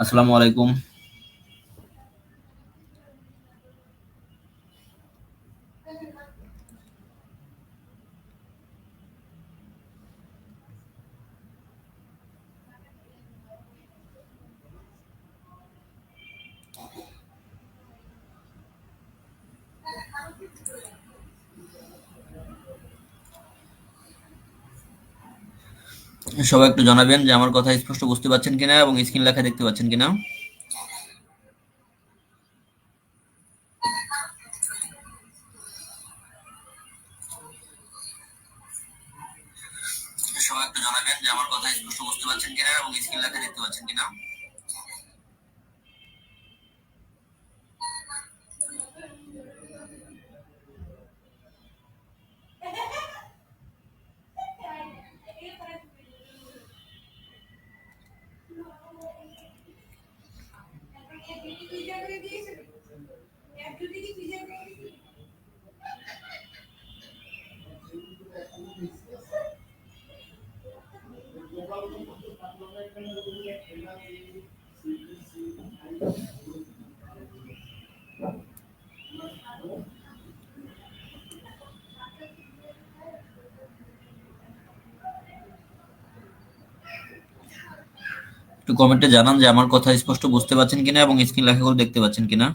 আসসালামু আলাইকুম। সবাই একটু জানাবেন যে আমার কথা স্পষ্ট বুঝতে পাচ্ছেন কিনা এবং স্ক্রিন লেখা দেখতে পাচ্ছেন কিনা। সবাই একটু জানাবেন যে আমার কথা স্পষ্ট বুঝতে পাচ্ছেন কিনা এবং স্ক্রিন লেখা দেখতে পাচ্ছেন কিনা। একটু কমেন্টে জানান যে আমার কথা স্পষ্ট বুঝতে পাচ্ছেন কিনা এবং স্ক্রিন লেখাগুলো দেখতে পাচ্ছেন কিনা।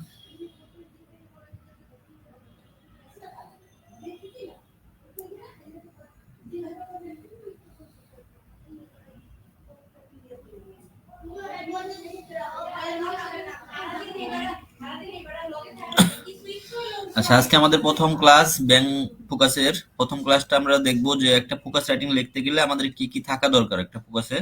আচ্ছা, আজকে আমাদের প্রথম ক্লাস ব্যাংক ফোকাসের প্রথম ক্লাসটা আমরা দেখবো যে একটা ফোকাস রাইটিং লিখতে গেলে আমাদের কি কি থাকা দরকার একটা ফোকাসে।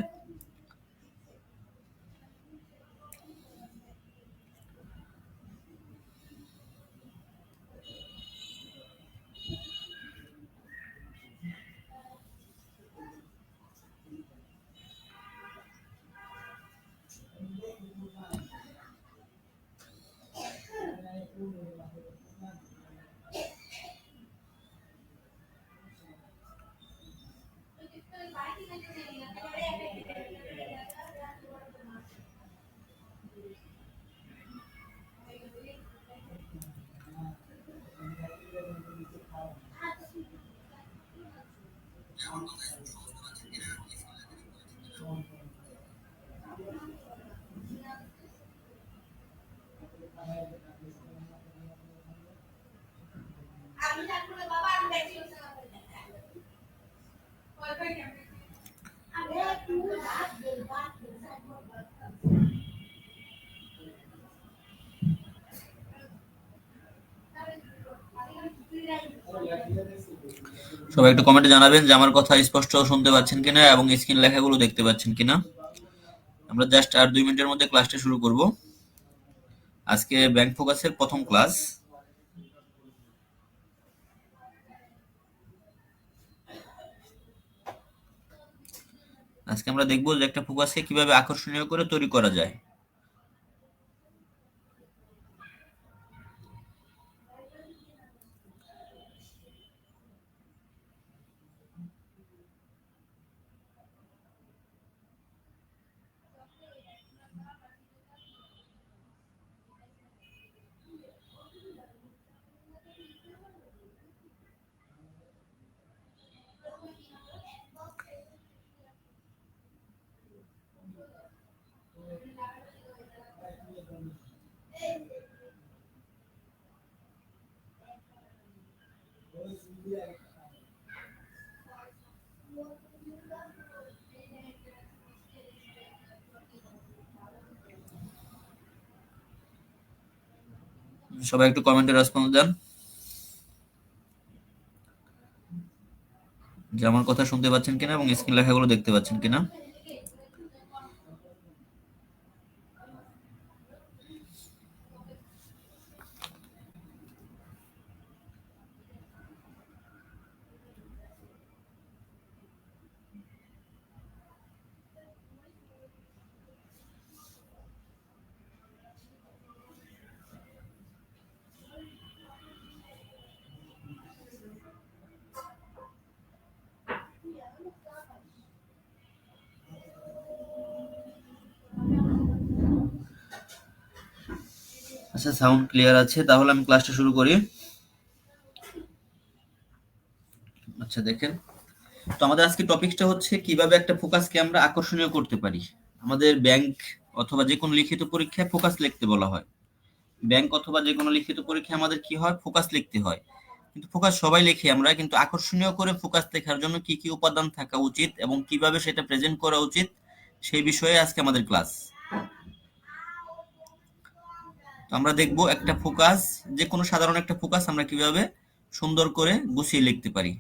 সবাই একটু কমেন্টে জানাবেন যে আমার কথা স্পষ্ট শুনতে পাচ্ছেন কিনা এবং স্ক্রিন লেখাগুলো দেখতে পাচ্ছেন কিনা। আমরা জাস্ট আর 2 মিনিটের মধ্যে ক্লাসটা শুরু করব। আজকে ব্যাংক ফোকাসের প্রথম ক্লাস। আজকে আমরা দেখব যে একটা ফোকাসকে কিভাবে আকর্ষণীয় করে তৈরি করা যায়। সবাই একটু কমেন্টে রেসপন্স দেন যে আমার কথা শুনতে পাচ্ছেন কিনা এবং স্ক্রিন লেখাগুলো দেখতে পাচ্ছেন কিনা। আচ্ছা, সাউন্ড ক্লিয়ার আছে, তাহলে আমি ক্লাসটা শুরু করি। আচ্ছা দেখেন, তো আমাদের আজকে টপিকটা হচ্ছে কিভাবে একটা ফোকাসকে আমরা আকর্ষণীয় করতে পারি। আমাদের ব্যাংক অথবা যে কোনো লিখিত পরীক্ষায় ফোকাস লিখতে বলা হয়। ব্যাংক অথবা যে কোনো লিখিত পরীক্ষায় আমাদের কি হয়, ফোকাস লিখতে হয়। কিন্তু ফোকাস সবাই লিখি আমরা, কিন্তু আকর্ষণীয় করে ফোকাস লেখার জন্য কি কি উপাদান থাকা উচিত এবং কিভাবে সেটা প্রেজেন্ট করা উচিত, সেই বিষয়ে আজকে আমাদের ক্লাস। তো আমরা দেখব একটা ফোকাস, যে কোনো সাধারণ একটা ফোকাস আমরা কিভাবে সুন্দর করে গুছিয়ে লিখতে পারি।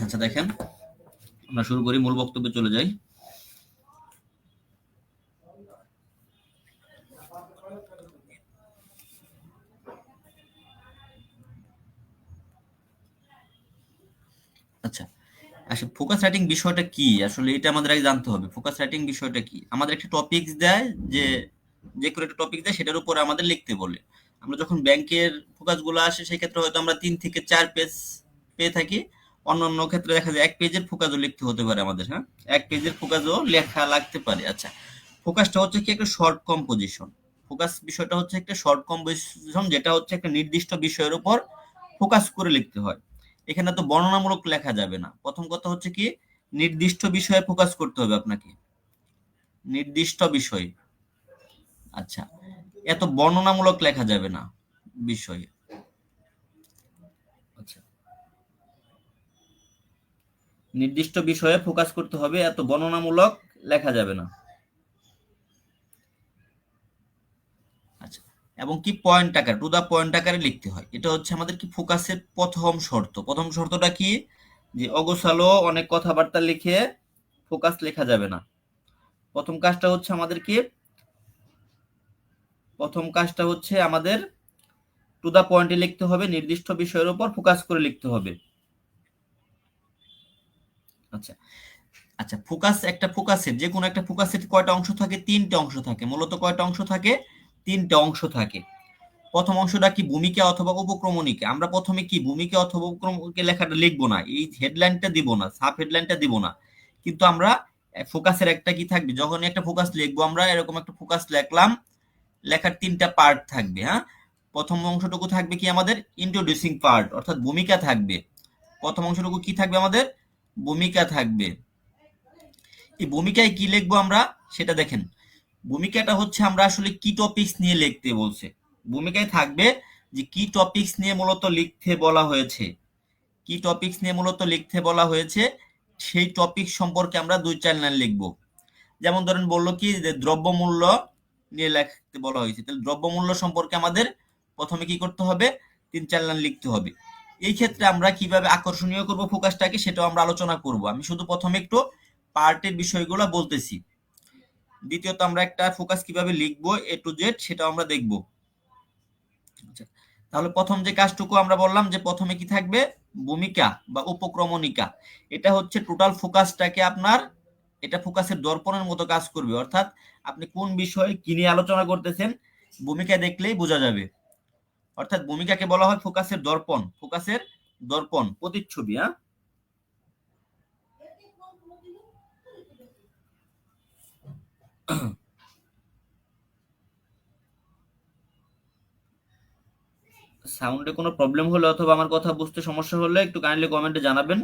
আচ্ছা দেখেন, আমরা শুরু করি, মূল বক্তব্যে চলে যাই। আচ্ছা, আসলে ফোকাস রাইটিং বিষয়টা কি, আসলে এটা আমাদের আগে জানতে হবে। ফোকাস রাইটিং বিষয়টা কি? আমাদের একটা টপিকস দেয়, যে যে কোনো একটা টপিক দেয়, সেটার উপরে আমাদের লিখতে বলে। আমরা যখন ব্যাংকের ফোকাস গুলো আসে, সেই ক্ষেত্রে হয়তো আমরা 3 থেকে 4 পেজ পেয়ে থাকি। অন্যান্য ক্ষেত্রে দেখা যায় 1 পেজের ফোকাসও লিখতে হতে পারে আমাদের। হ্যাঁ, 1 পেজের ফোকাসও লেখা লাগতে পারে। আচ্ছা, ফোকাসটা হচ্ছে কি একটা শর্ট কম্পোজিশন। ফোকাস বিষয়টা হচ্ছে একটা শর্ট কম্পোজিশন, যেটা হচ্ছে একটা নির্দিষ্ট বিষয়ের উপর ফোকাস করে লিখতে হয়। এখানে তো বর্ণনামূলক লেখা যাবে না। প্রথম কথা হচ্ছে কি, নির্দিষ্ট বিষয়ে ফোকাস করতে হবে আপনাকে, নির্দিষ্ট বিষয়। আচ্ছা, এত বর্ণনামূলক লেখা যাবে না বিষয়ে। আচ্ছা, নির্দিষ্ট বিষয়ে ফোকাস করতে হবে, এত বর্ণনামূলক লেখা যাবে না। আচ্ছা, এবং কি পয়েন্ট আকারে, টু দা পয়েন্ট আকারে লিখতে হয়। এটা হচ্ছে আমাদের কি ফোকাসের প্রথম শর্ত। প্রথম শর্তটা কি, যে অগোছালো অনেক কথাবার্তা লিখে ফোকাস লেখা যাবে না। প্রথম কাজটা হচ্ছে আমাদের কি, প্রথম কাজটা হচ্ছে আমাদের টু দা পয়েন্টে লিখতে হবে, নির্দিষ্ট বিষয়ের উপর ফোকাস করে লিখতে হবে। আচ্ছা, আচ্ছা, ফোকাস, একটা ফোকাসের, যে কোনো একটা ফোকাসের কয়টা অংশ থাকে? 3টে অংশ থাকে। মূলত কয়টা অংশ থাকে? 3টে অংশ থাকে। প্রথম অংশটা কি, ভূমিকা অথবা উপক্রমণিকা। আমরা প্রথমে কি ভূমিকা অথবা উপক্রমণিকা লেখাটা লিখবো না, এই হেডলাইনটা দিব না, সাব হেডলাইনটা দিব না। কিন্তু আমরা ফোকাসের একটা কি থাকবে, যখনই একটা ফোকাস লিখবো আমরা, এরকম একটা ফোকাস লিখলাম, লেখার 3টা পার্ট থাকবে। হ্যাঁ, প্রথম অংশটুকু থাকবে কি আমাদের ইন্ট্রোডিউসিং পার্ট, অর্থাৎ ভূমিকা থাকবে। প্রথম অংশটুকু কি থাকবে আমাদের? ভূমিকা থাকবে। এই ভূমিকায় কি লিখবো আমরা, সেটা দেখেন। ভূমিকাটা হচ্ছে আমরা আসলে কি টপিকস নিয়ে লিখতে বলছে। ভূমিকায় থাকবে যে কি টপিকস নিয়ে মূলত লিখতে বলা হয়েছে, কি টপিকস নিয়ে মূলত লিখতে বলা হয়েছে, সেই টপিক সম্পর্কে আমরা 2-4 লাইন লিখবো। যেমন ধরেন বললো কি, যে দ্রব্যমূল্য নিয়ে লিখতে বলা হয়েছে, তাহলে দ্রব্যমূল্য সম্পর্কে আমাদের প্রথমে কি করতে হবে, 3-4 লাইন লিখতে হবে। এই ক্ষেত্রে আমরা কিভাবে আকর্ষণীয় করব ফোকাসটাকে, সেটাও আমরা আলোচনা করব। আমি শুধু প্রথমে একটু পার্টের বিষয়গুলো বলতেছি। দ্বিতীয়ত আমরা একটা ফোকাস কিভাবে লিখবো A to Z, সেটাও আমরা দেখব। আচ্ছা, তাহলে প্রথম যে কাজটুকু আমরা বললাম, যে প্রথমে কি থাকবে, ভূমিকা বা উপক্রমণিকা। এটা হচ্ছে টোটাল ফোকাসটাকে আপনার, এটা ফোকাসের দর্পণের মতো কাজ করবে। অর্থাৎ আপনি কোন বিষয়ে কি নিয়ে আলোচনা করতেছেন, ভূমিকা দেখলেই বোঝা যাবে। অর্থাৎ ভূমিকাকে বলা হয় ফোকাসের দর্পণ, ফোকাসের দর্পণ, প্রতিচ্ছবি। হ্যাঁ, সাউন্ডে কোনো প্রবলেম হলে অথবা আমার কথা বুঝতে সমস্যা হলে একটু কাইন্ডলি কমেন্টে জানাবেন।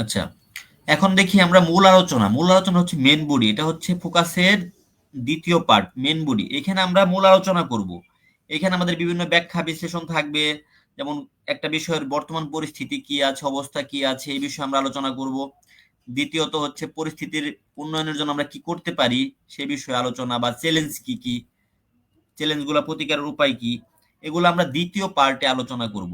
আচ্ছা, এখন দেখি আমরা মূল আলোচনা হচ্ছে মেন বডি, এটা হচ্ছে ফোকাসের দ্বিতীয় পার্ট, মেন বডি। এখানে আমরা মূল আলোচনা করব। এখানে আমাদের বিভিন্ন ব্যাখ্যা বিশ্লেষণ থাকবে, যেমন একটা বিষয়ের বর্তমান পরিস্থিতি কি আছে, অবস্থা কি আছে, এই বিষয়ে আমরা আলোচনা করব। দ্বিতীয়ত হচ্ছে পরিস্থিতির উন্নয়নের জন্য আমরা কি করতে পারি সে বিষয়ে আলোচনা, বা চ্যালেঞ্জ কি কি, চ্যালেঞ্জগুলো প্রতিকারের উপায় কি, এগুলো আমরা দ্বিতীয় পার্টে আলোচনা করব।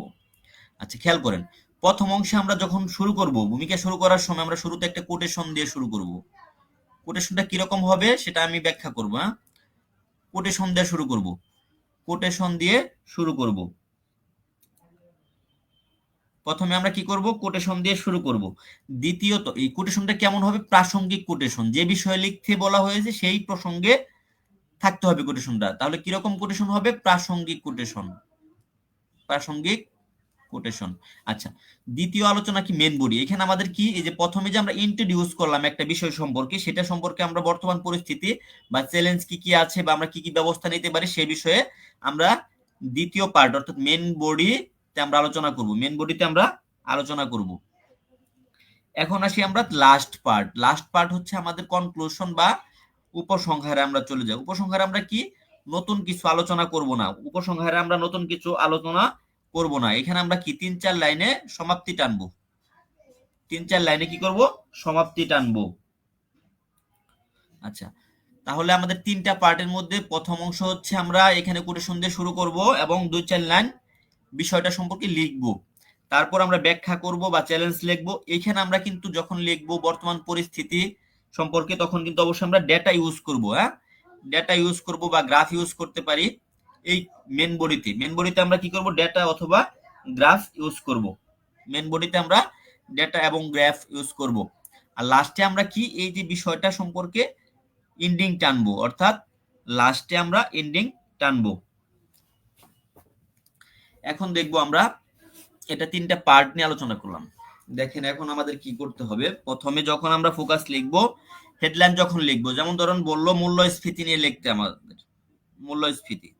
আচ্ছা, খেয়াল করেন, প্রথম অংশে আমরা যখন শুরু করব, ভূমিকা শুরু করার সময় আমরা শুরুতে একটা কোটেশন দিয়ে শুরু করব। কোটেশনটা কিরকম হবে সেটা আমি ব্যাখ্যা করব। হ্যাঁ, কোটেশন দিয়ে শুরু করব, কোটেশন দিয়ে শুরু করব। প্রথমে আমরা কি করব, কোটেশন দিয়ে শুরু করব। দ্বিতীয়ত এই কোটেশনটা কেমন হবে, প্রাসঙ্গিক কোটেশন, যে বিষয়ে লিখতে বলা হয়েছে সেই প্রসঙ্গে থাকতে হবে কোটেশনটা। তাহলে কিরকম কোটেশন হবে, প্রাসঙ্গিক কোটেশন, প্রাসঙ্গিক কোটেশন। আচ্ছা, দ্বিতীয় আলোচনা কি, মেন বডি। এখানে আমাদের কি, এই যে প্রথমে যে আমরা ইন্ট্রোডিউস করলাম একটা বিষয় সম্পর্কে, সেটা সম্পর্কে আমরা বর্তমান পরিস্থিতি বা চ্যালেঞ্জ কি কি আছে, বা আমরা কি কি ব্যবস্থা নিতে পারি সেই বিষয়ে আমরা দ্বিতীয় পার্ট অর্থাৎ মেন বডিতে আমরা আলোচনা করব, মেন বডিতে আমরা আলোচনা করব। এখন আসি আমরা লাস্ট পার্ট। লাস্ট পার্ট হচ্ছে আমাদের কনক্লুশন বা উপসংহারে আমরা চলে যাই। উপসংহারে আমরা কি, নতুন কিছু আলোচনা করব না, উপসংহারে আমরা নতুন কিছু আলোচনা করব না। এখানে আমরা কি 3-4 লাইনে সমাপ্তি টানবো, 3-4 লাইনে কি করব, সমাপ্তি টানবো। আচ্ছা, তাহলে আমাদের তিনটা পার্টের মধ্যে প্রথম অংশ হচ্ছে আমরা এখানে কোটেশন দিয়ে শুরু করব এবং 2-4 লাইন বিষয়টা সম্পর্কে লিখব। তারপর আমরা ব্যাখ্যা করব বা চ্যালেঞ্জ লিখব। এখানে আমরা কিন্তু যখন লিখব বর্তমান পরিস্থিতি সম্পর্কে, তখন কিন্তু অবশ্যই আমরা ডেটা ইউজ করব। হ্যাঁ, ডেটা ইউজ করব বা গ্রাফ ইউজ করতে পারি। এই মেন বডিতে আমরা কি করব, ডেটা অথবা গ্রাফ ইউজ করব। মেন বডিতে আমরা ডেটা এবং গ্রাফ ইউজ করব। আর লাস্টে আমরা কি, এই যে বিষয়টা সম্পর্কে এন্ডিং টানবো, অর্থাৎ লাস্টে আমরা এন্ডিং টানবো। এখন দেখবো আমরা, এটা তিনটা পার্ট নিয়ে আলোচনা করলাম। দেখেন এখন আমাদের কি করতে হবে, প্রথমে যখন আমরা ফোকাস লিখবো, হেডলাইন যখন লিখবো, যেমন ধরুন বললো মূল্যস্ফীতি নিয়ে লিখতে, আমাদের মূল্যস্ফীতি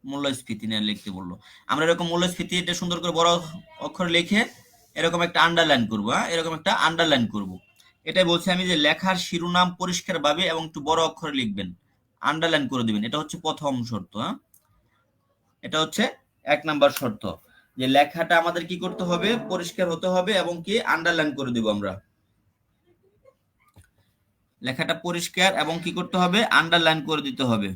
মূল্যস্ফীতি নিয়ে লিখতে বললো। আমরা এরকম মূল্যস্ফীতি এটা সুন্দর করে বড় অক্ষরে লিখে এরকম একটা আন্ডারলাইন করবো। হ্যাঁ, এরকম একটা আন্ডারলাইন করব। এটাই বলছি আমি, যে লেখার শিরোনাম পরিষ্কারভাবে এবং একটু বড় অক্ষরে লিখবেন, আন্ডারলাইন করে দিবেন। এটা হচ্ছে প্রথম শর্ত। হ্যাঁ, এটা হচ্ছে 1 নাম্বার শর্ত, যে লেখাটা আমাদের কি করতে হবে, পরিষ্কার হতে হবে এবং কি আন্ডারলাইন করে দিব আমরা। লেখাটা পরিষ্কার এবং কি করতে হবে, আন্ডারলাইন করে দিতে হবে।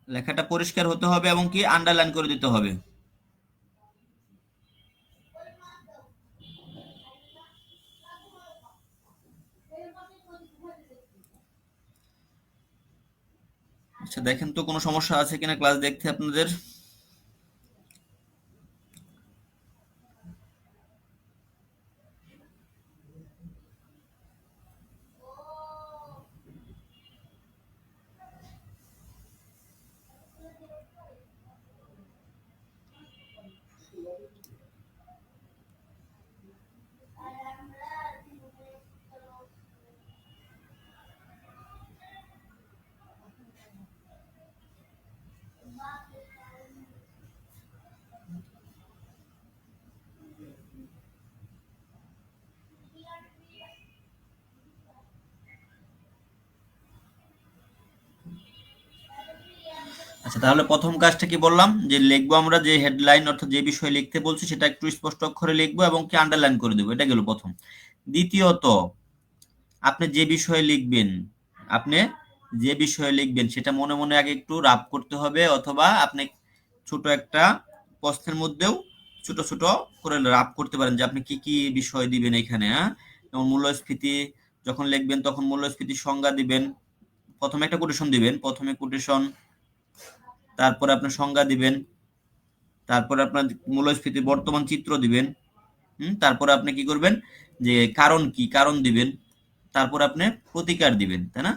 লেখাটা পরিষ্কার হতে হবে এবং কি আন্ডারলাইন করে দিতে হবে। আচ্ছা, দেখেন তো কোনো সমস্যা আছে কিনা ক্লাস দেখতে আপনাদের। আচ্ছা, তাহলে প্রথম কাজটা কি বললাম, যে লিখবো আমরা যে হেডলাইন অর্থাৎ যে বিষয়ে লিখতে বলছি সেটা একটু স্পষ্ট অক্ষরে লিখবো এবং কি আন্ডারলাইন করে দেবো। এটা গেল প্রথম। দ্বিতীয়ত, আপনি যে বিষয়ে লিখবেন, আপনি যে বিষয়ে লিখবেন সেটা মনে মনে আগে একটু রাফ করতে হবে, অথবা আপনি ছোট একটা প্রশ্নের মধ্যেও ছোট ছোট করে রাফ করতে পারেন, যে আপনি কি কি বিষয় দিবেন এখানে। হ্যাঁ, যেমন মূল্যস্ফীতি যখন লিখবেন তখন মূল্যস্ফীতির সংজ্ঞা দিবেন। প্রথমে একটা কোটেশন দিবেন, প্রথমে কোটেশন, তারপরে আপনার সংজ্ঞা দিবেন, তারপরে আপনার মূল্যস্ফীতির বর্তমান চিত্র দিবেন। তারপরে আপনি কি করবেন, যে কারণ কি, কারণ দিবেন। তারপর আপনি প্রতিকার দিবেন, তাই না,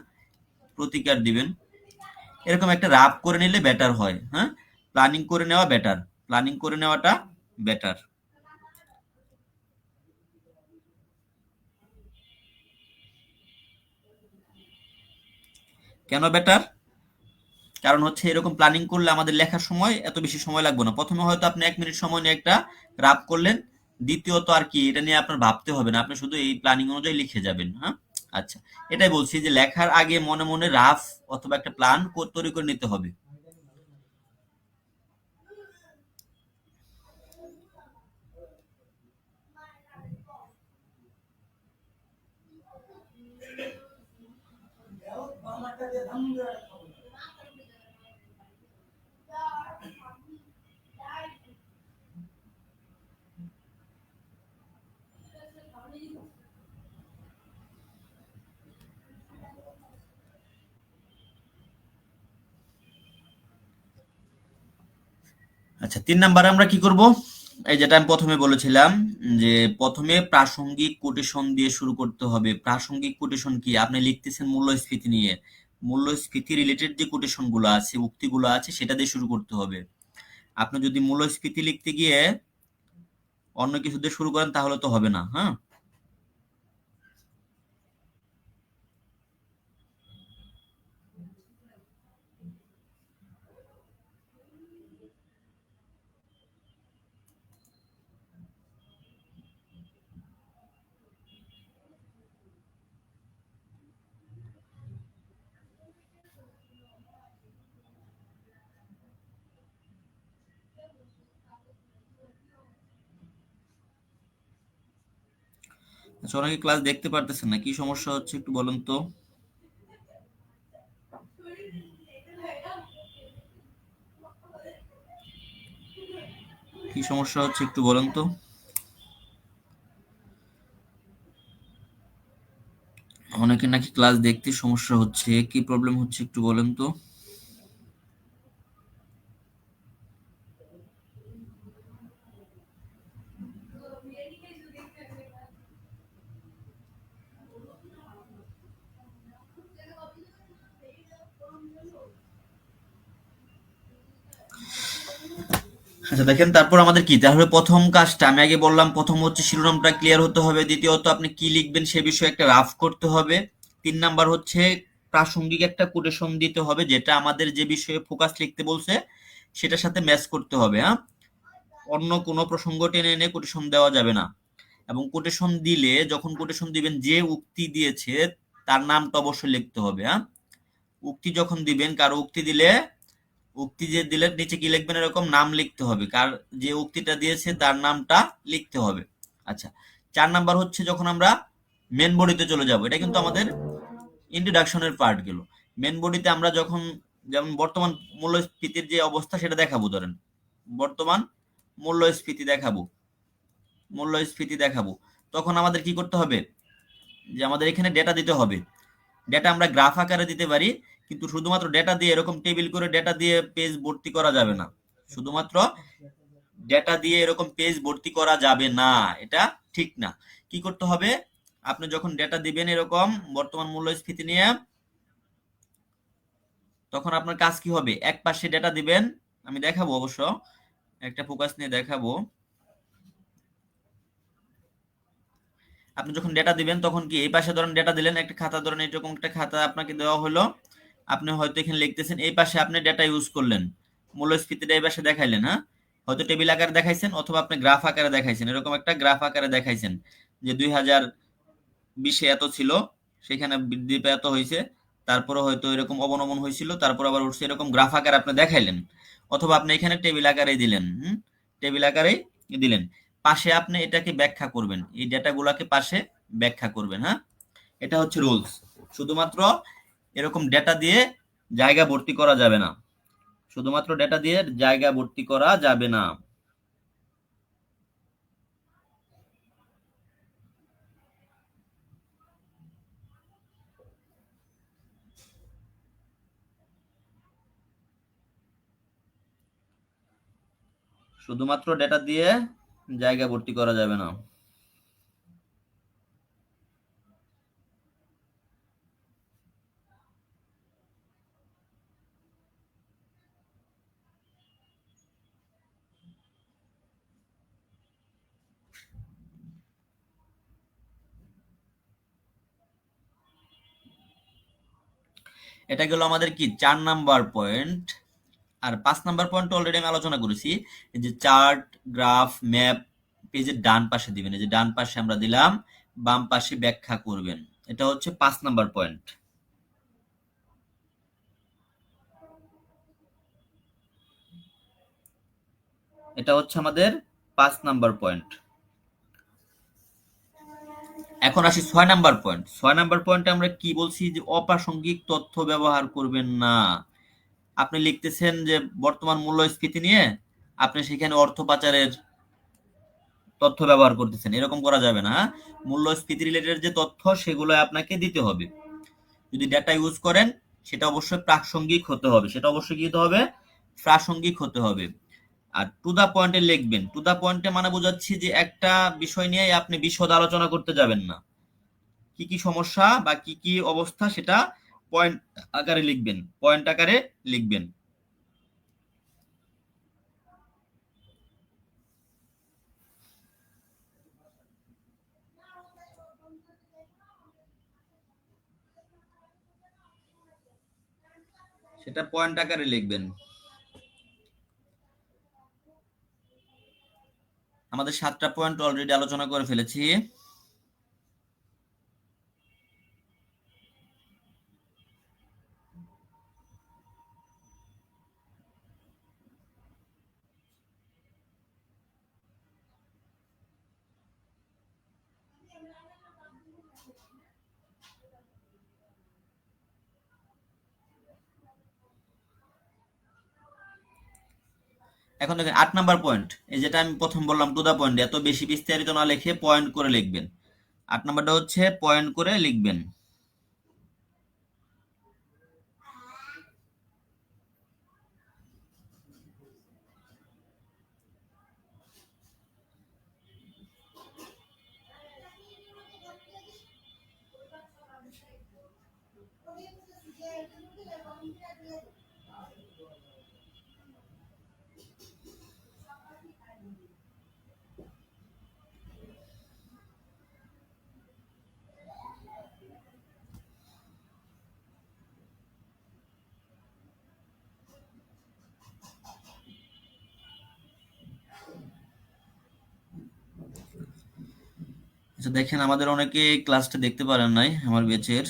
প্রতিকার দিবেন। এরকম একটা রাফ করে নিলে বেটার হয়। হ্যাঁ, প্ল্যানিং করে নেওয়া বেটার, প্ল্যানিং করে নেওয়াটা বেটার। কেন বেটার, কারণ হচ্ছে এরকম প্ল্যানিং করলে আমাদের লেখার সময় এত বেশি সময় লাগবে না। প্রথমে হয়তো আপনি 1 মিনিট সময় নিয়ে একটা রাফ করলেন, দ্বিতীয়ত আর কি এটা নিয়ে আপনার ভাবতে হবে না, আপনি শুধু এই প্ল্যানিং অনুযায়ী লিখে যাবেন। হ্যাঁ, আচ্ছা, এটাই বলছি যে লেখার আগে মনে মনে রাফ অথবা একটা প্ল্যান তৈরি করে নিতে হবে। আচ্ছা, 3 নাম্বারে আমরা কি করব? এই যেটা আমি প্রথমে বলেছিলাম যে প্রথমে প্রাসঙ্গিক কোটেশন দিয়ে শুরু করতে হবে। প্রাসঙ্গিক কোটেশন কি? আপনি লিখতেছেন মূল্যস্ফীতি নিয়ে, মূল্যস্ফীতি রিলেটেড যে কোটেশন গুলো আছে, উক্তিগুলো আছে, সেটা দিয়ে শুরু করতে হবে। আপনি যদি মূল্যস্ফীতি লিখতে গিয়ে অন্য কিছু দিয়ে শুরু করেন তাহলে তো হবে না। হ্যাঁ, আচ্ছা, অনেকে ক্লাস দেখতে পারতেছেন না, কি সমস্যা হচ্ছে একটু বলেন তো। কি সমস্যা হচ্ছে একটু বলেন তো। অনেকে নাকি ক্লাস দেখতে সমস্যা হচ্ছে, কি প্রবলেম হচ্ছে একটু বলেন তো। আচ্ছা দেখেন, তারপর আমাদের কি তাহলে প্রথম কাজটা আমি আগে বললাম, প্রথম হচ্ছে শিরোনামটা ক্লিয়ার হতে হবে, দ্বিতীয়ত আপনি কি লিখবেন সে বিষয়ে একটা রাফ করতে হবে, 3 নাম্বার হচ্ছে প্রাসঙ্গিক একটা কোটেশন দিতে হবে যেটা আমাদের যে বিষয়ে ফোকাস লিখতে বলছে সেটার সাথে ম্যাচ করতে হবে। হ্যাঁ, অন্য কোনো প্রসঙ্গ টেনে এনে কোটেশন দেওয়া যাবে না। এবং কোটেশন দিলে, যখন কোটেশন দিবেন, যে উক্তি দিয়েছে তার নামটা অবশ্যই লিখতে হবে। হ্যাঁ, উক্তি যখন দিবেন, কারো উক্তি দিলে, উক্তি যে দিলে নিচে কি লিখবেন, এরকম নাম লিখতে হবে, কার যে উক্তিটা দিয়েছে তার নামটা লিখতে হবে। আচ্ছা, 4 নাম্বার হচ্ছে যখন আমরা মেন বডিতে চলে যাব, এটা কিন্তু আমাদের ইন্ট্রোডাকশনের পার্ট গেল। মেন বডিতে আমরা যখন, যেমন বর্তমান মূল্যস্ফীতির যে অবস্থা সেটা দেখাবো, ধরেন বর্তমান মূল্যস্ফীতি দেখাবো, মূল্যস্ফীতি দেখাবো, তখন আমাদের কি করতে হবে, যে আমাদের এখানে ডেটা দিতে হবে। ডেটা আমরা গ্রাফ আকারে দিতে পারি, কিন্তু শুধুমাত্র ডেটা দিয়ে এরকম টেবিল করে ডেটা দিয়ে পেজ ভর্তি করা যাবে না। শুধুমাত্র ডেটা দিয়ে এরকম পেজ ভর্তি করা যাবে না, এটা ঠিক না। কি করতে হবে, আপনি যখন ডেটা দিবেন এরকম বর্তমান মূল্যস্ফীতি নিয়ে, তখন আপনার কাজ কি হবে, এক পাশে ডেটা দিবেন, আমি দেখাবো অবশ্য, একটা ফোকাস নিয়ে দেখাবো। আপনি যখন ডেটা দিবেন তখন কি এই পাশে ধরেন ডেটা দিলেন, একটা খাতা ধরেন, এরকম একটা খাতা আপনাকে দেওয়া হলো, আপনি হয়তো এখানে লিখতেছেন, এই পাশে আপনি ডেটা ইউজ করলেন, মূল্যস্ফীতিটা এই পাশে দেখাইলেন। হ্যাঁ, হয়তো টেবিল আকারে দেখাইছেন অথবা আপনি গ্রাফ আকারে দেখাইছেন, এরকম একটা গ্রাফ আকারে দেখাইছেন যে 2020-এ এত ছিল, সেখানে বৃদ্ধি পেয়ে এত হয়েছে, তারপরে হয়তো এরকম অবনমন হয়েছিল, তারপর আবার উঠছে, এরকম গ্রাফ আকারে আপনি দেখাইলেন। অথবা আপনি এখানে টেবিল আকারে দিলেন, টেবিল আকারেই দিলেন, পাশে আপনি এটাকে ব্যাখ্যা করবেন, এই ডেটাগুলোকে পাশে ব্যাখ্যা করবেন। হ্যাঁ, এটা হচ্ছে রুলস। শুধুমাত্র এরকম ডেটা দিয়ে জায়গা ভর্তি করা যাবে না, শুধুমাত্র ডেটা দিয়ে জায়গা ভর্তি করা যাবে না। শুধুমাত্র ডেটা দিয়ে জায়গা ভর্তি করা যাবে না। এটা গেল আমাদের কি 4 নাম্বার পয়েন্ট। আর 5 নাম্বার পয়েন্ট অলরেডি আমি আলোচনা করেছি, এই যে চার্ট, গ্রাফ, ম্যাপ পেজের ডান পাশে দিবেন, এই যে ডান পাশে আমরা দিলাম, বাম পাশে ব্যাখ্যা করবেন। এটা হচ্ছে 5 নাম্বার পয়েন্ট। এটা হচ্ছে আমাদের 5 নাম্বার পয়েন্ট। এখন আসি 6 নাম্বার পয়েন্ট। 6 নাম্বার পয়েন্টে আমরা কি বলছি, যে অপ্রাসঙ্গিক তথ্য ব্যবহার করবেন না। আপনি লিখতেছেন যে বর্তমান মূল্যস্ফীতি নিয়ে, আপনি সেখানে অর্থ পাচারের তথ্য ব্যবহার করতেছেন, এরকম করা যাবে না। মূল্যস্ফীতি রিলেটেড যে তথ্য সেগুলো আপনাকে দিতে হবে। যদি ডেটা ইউজ করেন সেটা অবশ্যই প্রাসঙ্গিক হতে হবে, সেটা অবশ্যই কি হতে হবে, প্রাসঙ্গিক হতে হবে। আর টু দা পয়েন্টে লিখবেন। টু দা পয়েন্টে মানে বোঝাচ্ছি যে একটা বিষয় নিয়ে আপনি বিশদ আলোচনা করতে যাবেন না, কি কি সমস্যা বা কি কি অবস্থা সেটা পয়েন্ট আকারে লিখবেন, পয়েন্ট আকারে লিখবেন। সেটা পয়েন্ট আকারে লিখবেন। আমাদের 7টা পয়েন্ট অলরেডি আলোচনা করে ফেলেছি। এখন দেখেন 8 নাম্বার পয়েন্ট, এই যেটা আমি প্রথম বললাম টু দা পয়েন্ট, এত বেশি বিস্তারিত না লিখে পয়েন্ট করে লিখবেন। 8 নাম্বারটা হচ্ছে পয়েন্ট করে লিখবেন। আচ্ছা দেখেন, আমাদের অনেকে ক্লাসটা দেখতে পারেন নাই, আমার ব্যাচের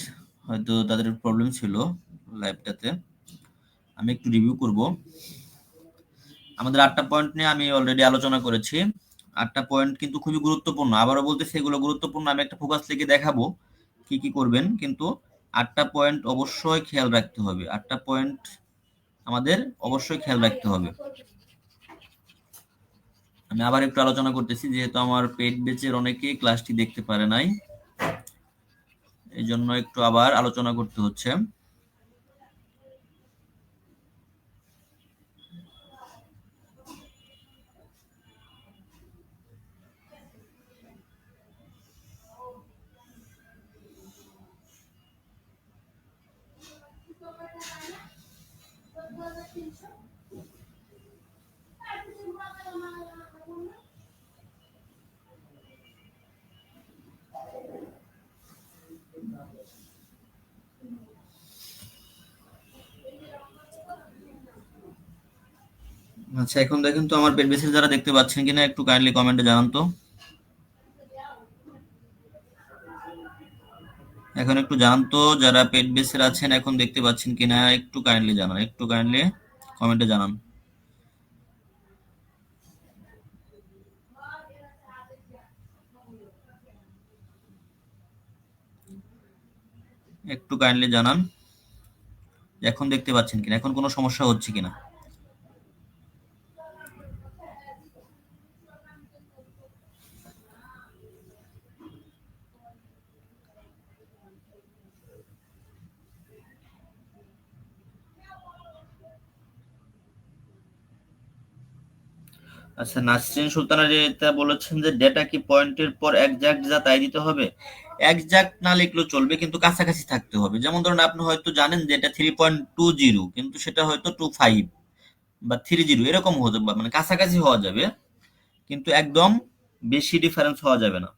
হয়তো তাদের প্রবলেম ছিল লাইভটাতে। আমি একটু রিভিউ করব। আমাদের 8টা পয়েন্ট নিয়ে আমি অলরেডি আলোচনা করেছি। 8টা পয়েন্ট কিন্তু খুবই গুরুত্বপূর্ণ, আবারও বলতেছি এগুলো গুরুত্বপূর্ণ। আমি একটা ফোকাস লিখে দেখাবো কি কি করবেন, কিন্তু 8টা পয়েন্ট অবশ্যই খেয়াল রাখতে হবে। 8টা পয়েন্ট আমাদের অবশ্যই খেয়াল রাখতে হবে। আমি আবার একটু আলোচনা করতেছি, যেহেতু আমার পেইড ব্যাচের অনেকেই ক্লাসটি দেখতে পারে নাই, এই জন্য একটু আবার আলোচনা করতে হচ্ছে। আচ্ছা এখন দেখেন তো আমার পেইড ব্যাচের যারা দেখতে পাচ্ছেন কিনা, একটু কাইন্ডলি কমেন্টে জানান তো। এখন একটু জানান তো, যারা পেইড ব্যাচের আছেন এখন দেখতে পাচ্ছেন কিনা, একটু কাইন্ডলি জানান, একটু কাইন্ডলি কমেন্টে জানান, একটু কাইন্ডলি জানান যে এখন দেখতে পাচ্ছেন কিনা, এখন কোনো সমস্যা হচ্ছে কিনা। আচ্ছা নাসরিন সুলতানা যেটা বলেছেন যে ডেটা কি পয়েন্টের পর একজ্যাক্ট যা তাই দিতে হবে। একজ্যাক্ট না লিখলেও চলবে, কিন্তু কাছাকাছি থাকতে হবে। যেমন ধরুন আপনি হয়তো জানেন যে এটা 3.20, কিন্তু সেটা হয়তো 25 বা 30 এরকম হতে পারে, মানে কাছাকাছি হওয়া যাবে, কিন্তু একদম বেশি ডিফারেন্স হওয়া যাবে না।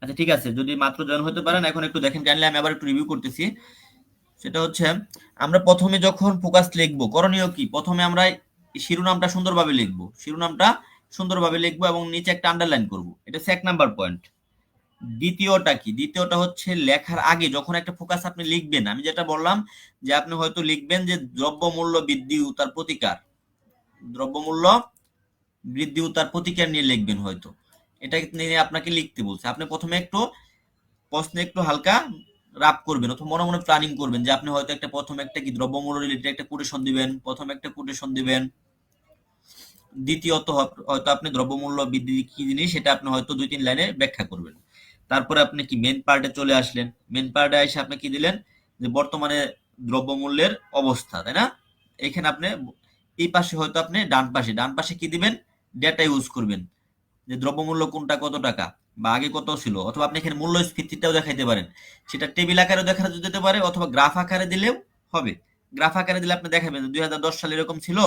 আচ্ছা ঠিক আছে, যদি মাত্র জয়েন হতে পারেন এখন একটু দেখেন কাইন্ডলি, আমি আবার একটু রিভিউ করতেছি। সেটা হচ্ছে আমরা প্রথমে যখন ফোকাস লিখবো করণীয় কি, প্রথমে আমরা শিরোনামটা সুন্দরভাবে লিখবো, শিরোনামটা সুন্দরভাবে লিখবো এবং নিচে একটা আন্ডারলাইন করব, এটা হচ্ছে 1 নাম্বার পয়েন্ট। দ্বিতীয়টা কি, দ্বিতীয়টা হচ্ছে লেখার আগে যখন একটা ফোকাস আপনি লিখবেন, আমি যেটা বললাম যে আপনি হয়তো লিখবেন যে দ্রব্যমূল্য বৃদ্ধি ও তার প্রতিকার, দ্রব্যমূল্য বৃদ্ধি ও তার প্রতিকার নিয়ে লিখবেন হয়তো, এটা নিয়ে আপনাকে লিখতে বলছে। আপনি প্রথমে একটু প্রশ্নে একটু হালকা রাপ করবেন অথবা মনে মনে প্ল্যানিং করবেন যে আপনি হয়তো একটা প্রথমে একটা কি দ্রব্যমূল্য রিলেটেড একটা কোটেশন দিবেন, প্রথমে একটা কোটেশন দিবেন। দ্বিতীয়ত হয়তো আপনি দ্রব্যমূল্য বৃদ্ধি কি জিনিস সেটা আপনি হয়তো 2-3 লাইনে ব্যাখ্যা করবেন। তারপরে আপনি কি মেন পার্টে চলে আসলেন, মেন পার্টে এসে আপনি কি দিলেন যে বর্তমানে দ্রব্যমূল্যের অবস্থা, তাই না? এখানে আপনি এই পাশে হয়তো আপনি ডান পাশে কি দিবেন, ডেটা ইউজ করবেন যে দ্রব্যমূল্য কোনটা কত টাকা বা আগে কত ছিল, অথবা আপনি এখানে মূল্যস্ফীতিটাও দেখাইতে পারেন, সেটা টেবিল আকারে দেখা যেতে পারে অথবা গ্রাফ আকারে দিলেও হবে। গ্রাফ আকারে দিলে আপনি দেখাবেন 2010 সালে এরকম ছিল,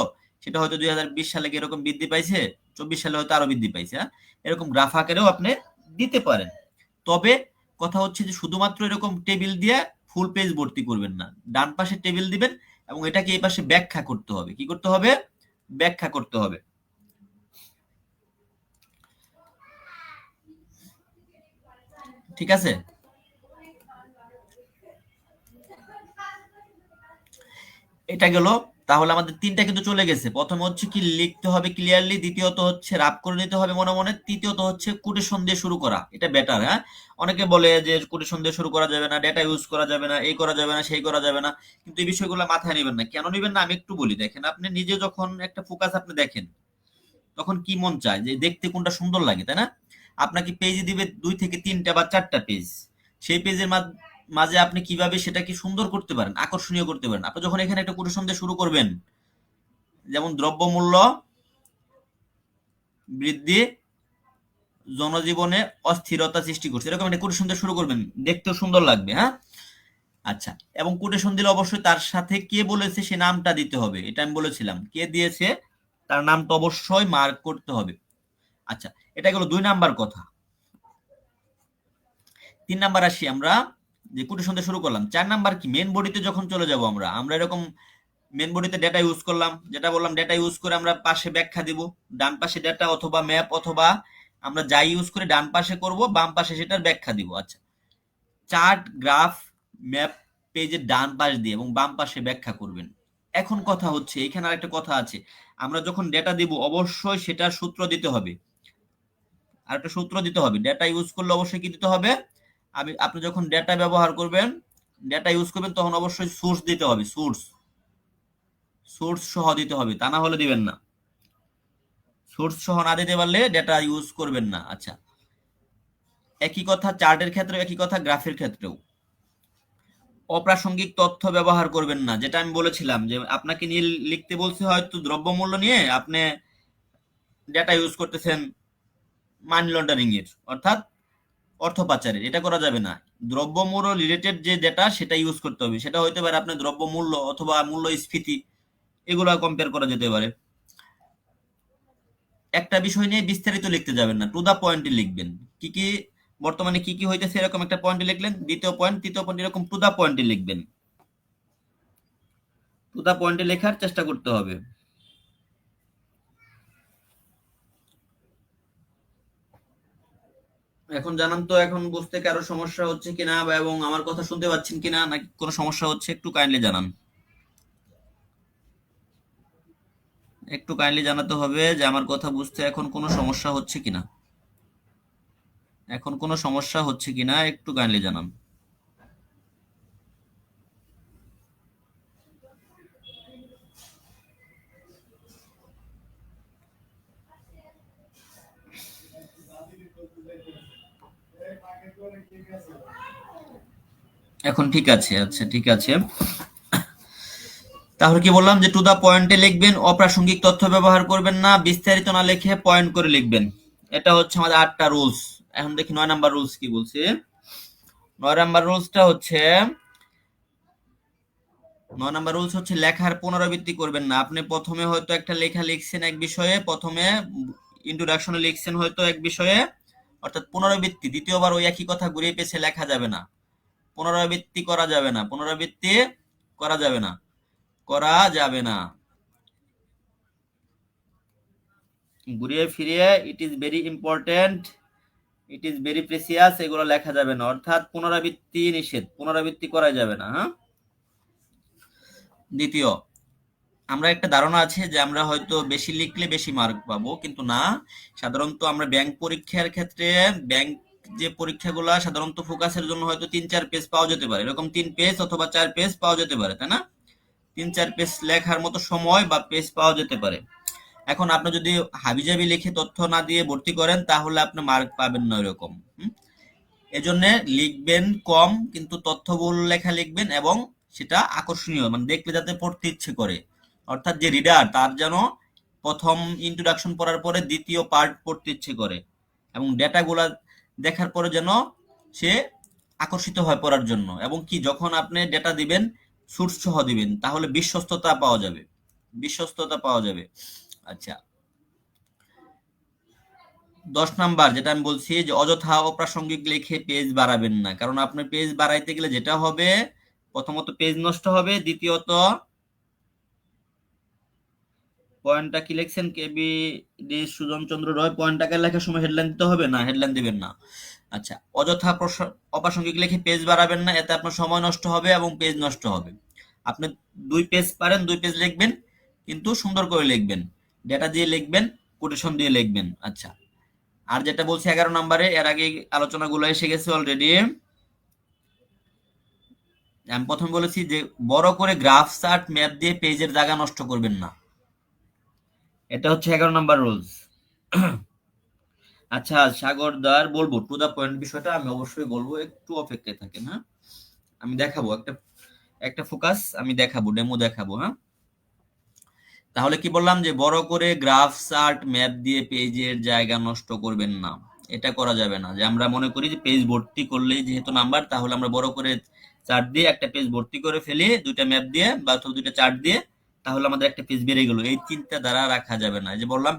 সেটা হয়তো 2020 সালে এরকম বৃদ্ধি পাইছে, 24 সালে হয়তো আরো বৃদ্ধি পাইছে, হ্যাঁ? এরকম গ্রাফ আকারেও আপনি দিতে পারেন। তবে কথা হচ্ছে যে শুধুমাত্র এরকম টেবিল দিয়ে ফুল পেজ ভর্তি করবেন না, ডান পাশে টেবিল দিবেন এবং এটাকে এই পাশে ব্যাখ্যা করতে হবে। কি করতে হবে? ব্যাখ্যা করতে হবে। ঠিক আছে? এটা গেল। তাহলে আমাদের 3টা কিন্তু চলে গেছে। প্রথমে হচ্ছে কি লিখতে হবে ক্লিয়ারলি, দ্বিতীয়ত হচ্ছে রাব করে নিতে হবে মনে মনে, তৃতীয়ত হচ্ছে কোটেশন দিয়ে শুরু করা, এটা বেটার। হ্যাঁ, অনেকে বলে যে কোটেশন দিয়ে শুরু করা যাবে না, ডেটা ইউজ করা যাবে না, এই করা যাবে না, সেই করা যাবে না, কিন্তু এই বিষয়গুলো মাথায় নেবেন না। কেন নেবেন না আমি একটু বলি। দেখেন, আপনি নিজে যখন একটা ফোকাস আপনি দেখেন তখন কি মন চায় যে দেখতে কোনটা সুন্দর লাগে, তাই না? আপনাকে পেজ দিবে 2 থেকে 3টা বা 4টা পেজ, সেই পেজের মাঝে আপনি কিভাবে সেটাকে সুন্দর করতে পারেন, আকর্ষণীয় করতে পারেন। আপনি যখন এখানে একটা কোটেশন দিয়ে শুরু করবেন, যেমন দ্রব্যমূল্য বৃদ্ধি জনজীবনে অস্থিরতা সৃষ্টি করছে, এরকম একটা কোটেশন দিয়ে শুরু করবেন, দেখতেও সুন্দর লাগবে। হ্যাঁ, আচ্ছা। এবং কোটেশন দিলে অবশ্যই তার সাথে কে বলেছে সে নামটা দিতে হবে, এটা আমি বলেছিলাম, কে দিয়েছে তার নামটা অবশ্যই মার্ক করতে হবে। আচ্ছা, এটা গেল 2 নাম্বার কথা। 3 নাম্বার আসি আমরা, যে কোটেশন দিয়ে শুরু করলাম। 4 নাম্বার কি, মেন বডিতে যখন চলে যাব আমরা আমরা এরকম মেন বডিতে ডেটা ইউজ করলাম, যেটা বললাম ডেটা ইউজ করে আমরা পাশে ব্যাখ্যা দিব। ডান পাশে ডেটা অথবা ম্যাপ অথবা আমরা যাই ইউজ করে ডান পাশে করব, বাম পাশে সেটার ব্যাখ্যা দিব। আচ্ছা, চার্ট, গ্রাফ, ম্যাপ পেজের ডান পাশ দিয়ে এবং বাম পাশে ব্যাখ্যা করবেন। এখন কথা হচ্ছে এখানে আরেকটা কথা আছে, আমরা যখন ডেটা দিব অবশ্যই সেটার সূত্র দিতে হবে। আরেকটা সূত্র দিতে হবে, ডেটা ইউজ করলে অবশ্যই কি দিতে হবে, আপনি যখন ডেটা ব্যবহার করবেন, ডেটা ইউজ করবেন, তখন অবশ্যই সোর্স দিতে হবে। সোর্স সোর্স সহ দিতে হবে, তা না হলে দিবেন না। সোর্স সহ না দিতে পারলে ডেটা ইউজ করবেন না। আচ্ছা, একই কথা চার্টের ক্ষেত্রেও, একই কথা গ্রাফের ক্ষেত্রেও। অপ্রাসঙ্গিক তথ্য ব্যবহার করবেন না, যেটা আমি বলেছিলাম যে আপনাকে নিয়ে লিখতে বলছে হয়তো দ্রব্যমূল্য নিয়ে, আপনি ডেটা ইউজ করতেছেন মানি লন্ডারিং এর, অর্থাৎ অর্থ পাচারের, এটা করা যাবে না। দ্রব্যমূল্য রিলেটেড যে ডেটা সেটা ইউজ করতে হবে, সেটা হইতে পারে আপনার দ্রব্যমূল্য অথবা মূল্যস্ফীতি, এগুলো কম্পেয়ার করা যেতে পারে। একটা বিষয় নিয়ে বিস্তারিত লিখতে যাবেন না, টু দা পয়েন্টে লিখবেন। কি কি বর্তমানে কি কি হইতেছে এরকম একটা পয়েন্টে লিখলেন, দ্বিতীয় পয়েন্ট, তৃতীয় পয়েন্ট, এরকম টু দা পয়েন্টে লিখবেন। টু দা পয়েন্টে লেখার চেষ্টা করতে হবে। এখন জানান তো, এখন বুঝতে কারো সমস্যা হচ্ছে কিনা বা এবং আমার কথা শুনতে পাচ্ছেন কিনা, নাকি কোনো সমস্যা হচ্ছে, একটু কাইন্ডলি জানান। একটু কাইন্ডলি জানাতে হবে যে আমার কথা বুঝতে এখন কোনো সমস্যা হচ্ছে কিনা, এখন কোনো সমস্যা হচ্ছে কিনা একটু কাইন্ডলি জানান। এখন ঠিক আছে? আচ্ছা, ঠিক আছে। তাহলে কি বললাম যে টু দা পয়েন্টে লিখবেন, অপ্রাসঙ্গিক তথ্য ব্যবহার করবেন না, বিস্তারিত না লিখে পয়েন্ট করে লিখবেন। এটা হচ্ছে আমাদের 8টা রুলস। এখন দেখি 9 নাম্বার রুলস কি বলছে। 9 নাম্বার রুলসটা হচ্ছে, 9 নাম্বার রুলস হচ্ছে লেখার পুনরাবৃত্তি করবেন না। আপনি প্রথমে হয়তো একটা লেখা লিখছেন এক বিষয়ে, প্রথমে ইন্ট্রোডাকশনে লিখছেন হয়তো এক বিষয়ে, অর্থাৎ পুনরাবৃত্তি, দ্বিতীয়বার ওই একই কথা ঘুরিয়ে পেঁচিয়ে লেখা যাবে না, পুনরাবৃত্তি করা যাবে না। পুনরাবৃত্তি করা যাবে না, করা যাবে না। ঘুরিয়ে ফিরিয়ে it is very important, it is very precious, এগুলো লেখা যাবে না। অর্থাৎ পুনরাবৃত্তি নিষেধ, পুনরাবৃত্তি করা যাবে না। হ্যাঁ। দ্বিতীয়, আমরা একটা ধারণা আছে যে আমরা হয়তো বেশি লিখলে বেশি মার্ক পাবো, কিন্তু না। সাধারণত আমরা ব্যাংক পরীক্ষার ক্ষেত্রে, ব্যাংক যে পরীক্ষাগুলো সাধারণত ফোকাসের জন্য হয়তো 3-4 পেজ পাওয়া যেতে পারে, এরকম 3 পেজ অথবা 4 পেজ পাওয়া যেতে পারে, তাই না? 3-4 পেজ লেখার মতো সময় বা পেজ পাওয়া যেতে পারে। এখন আপনি যদি হাবিজাবি লিখে তথ্য না দিয়ে ভর্তি করেন তাহলে আপনি মার্ক পাবেন না এরকম। এজন্য লিখবেন কম, কিন্তু তথ্যবহুল লেখা লিখবেন এবং সেটা আকর্ষণীয়, মানে দেখলে যাতে পড়তে ইচ্ছে করে। অর্থাৎ যে রিডার তার যেন প্রথম ইন্ট্রোডাকশন পড়ার পরে দ্বিতীয় পার্ট পড়তে ইচ্ছে করে, এবং ডেটাগুলা দেখার পরে যেন সে আকর্ষিত হয় পড়ার জন্য। এবং কি, যখন আপনি ডেটা দিবেন সোর্স সহ দিবেন, তাহলে বিশ্বস্ততা পাওয়া যাবে, বিশ্বস্ততা পাওয়া যাবে। আচ্ছা, 10 নাম্বার যেটা আমি বলছি যে অযথা অপ্রাসঙ্গিক লিখে পেজ বাড়াবেন না, কারণ আপনার পেজ বাড়াইতে গেলে যেটা হবে, প্রথমত পেজ নষ্ট হবে, দ্বিতীয়ত পয়েন্টটা কি লিখছেন, কেবি ডি সুজন চন্দ্র রয়, পয়েন্টটাকে লেখার সময় হেডলাইন দিতে হবে না, হেডলাইন দিবেন না। আচ্ছা, অযথা অপ্রাসঙ্গিক লিখে পেজ বাড়াবেন না, এতে আপনার সময় নষ্ট হবে এবং পেজ নষ্ট হবে। আপনি 2 পেজ পারেন 2 পেজ লিখবেন, কিন্তু সুন্দর করে লিখবেন, ডেটা দিয়ে লিখবেন, কোটেশন দিয়ে লিখবেন। আচ্ছা, আর যেটা বলছি 11 নম্বরে, এর আগে আলোচনাগুলো এসে গেছে অলরেডি। আমি প্রথম বলেছি যে বড় করে গ্রাফ চার্ট ম্যাপ দিয়ে পেজের জায়গা নষ্ট করবেন না, এটা হচ্ছে 11 নম্বর রুলস। আচ্ছা, সাগরদার বলবো টু দা পয়েন্ট বিষয়টা আমি অবশ্যই বলবো, একটু অপেক্ষায় থাকেন। হ্যাঁ, আমি দেখাবো একটা একটা ফোকাস, আমি দেখাবো, ডেমো দেখাবো। হ্যাঁ, তাহলে কি বললাম যে বড় করে গ্রাফ চার্ট ম্যাপ দিয়ে পেজের জায়গা নষ্ট করবেন না, এটা করা যাবে না। যে আমরা মনে করি যে পেজ ভর্তি করলেই যেহেতু নাম্বার, তাহলে আমরা বড় করে চার্ট দিয়ে একটা পেজ ভর্তি করে ফেলি, 2টা ম্যাপ দিয়ে বা 2টা চার্ট দিয়ে, তাহলে আমাদের একটা পেজ বেড়ে গেল। এই চিন্তা দ্বারা রাখা যাবে না। যে বললাম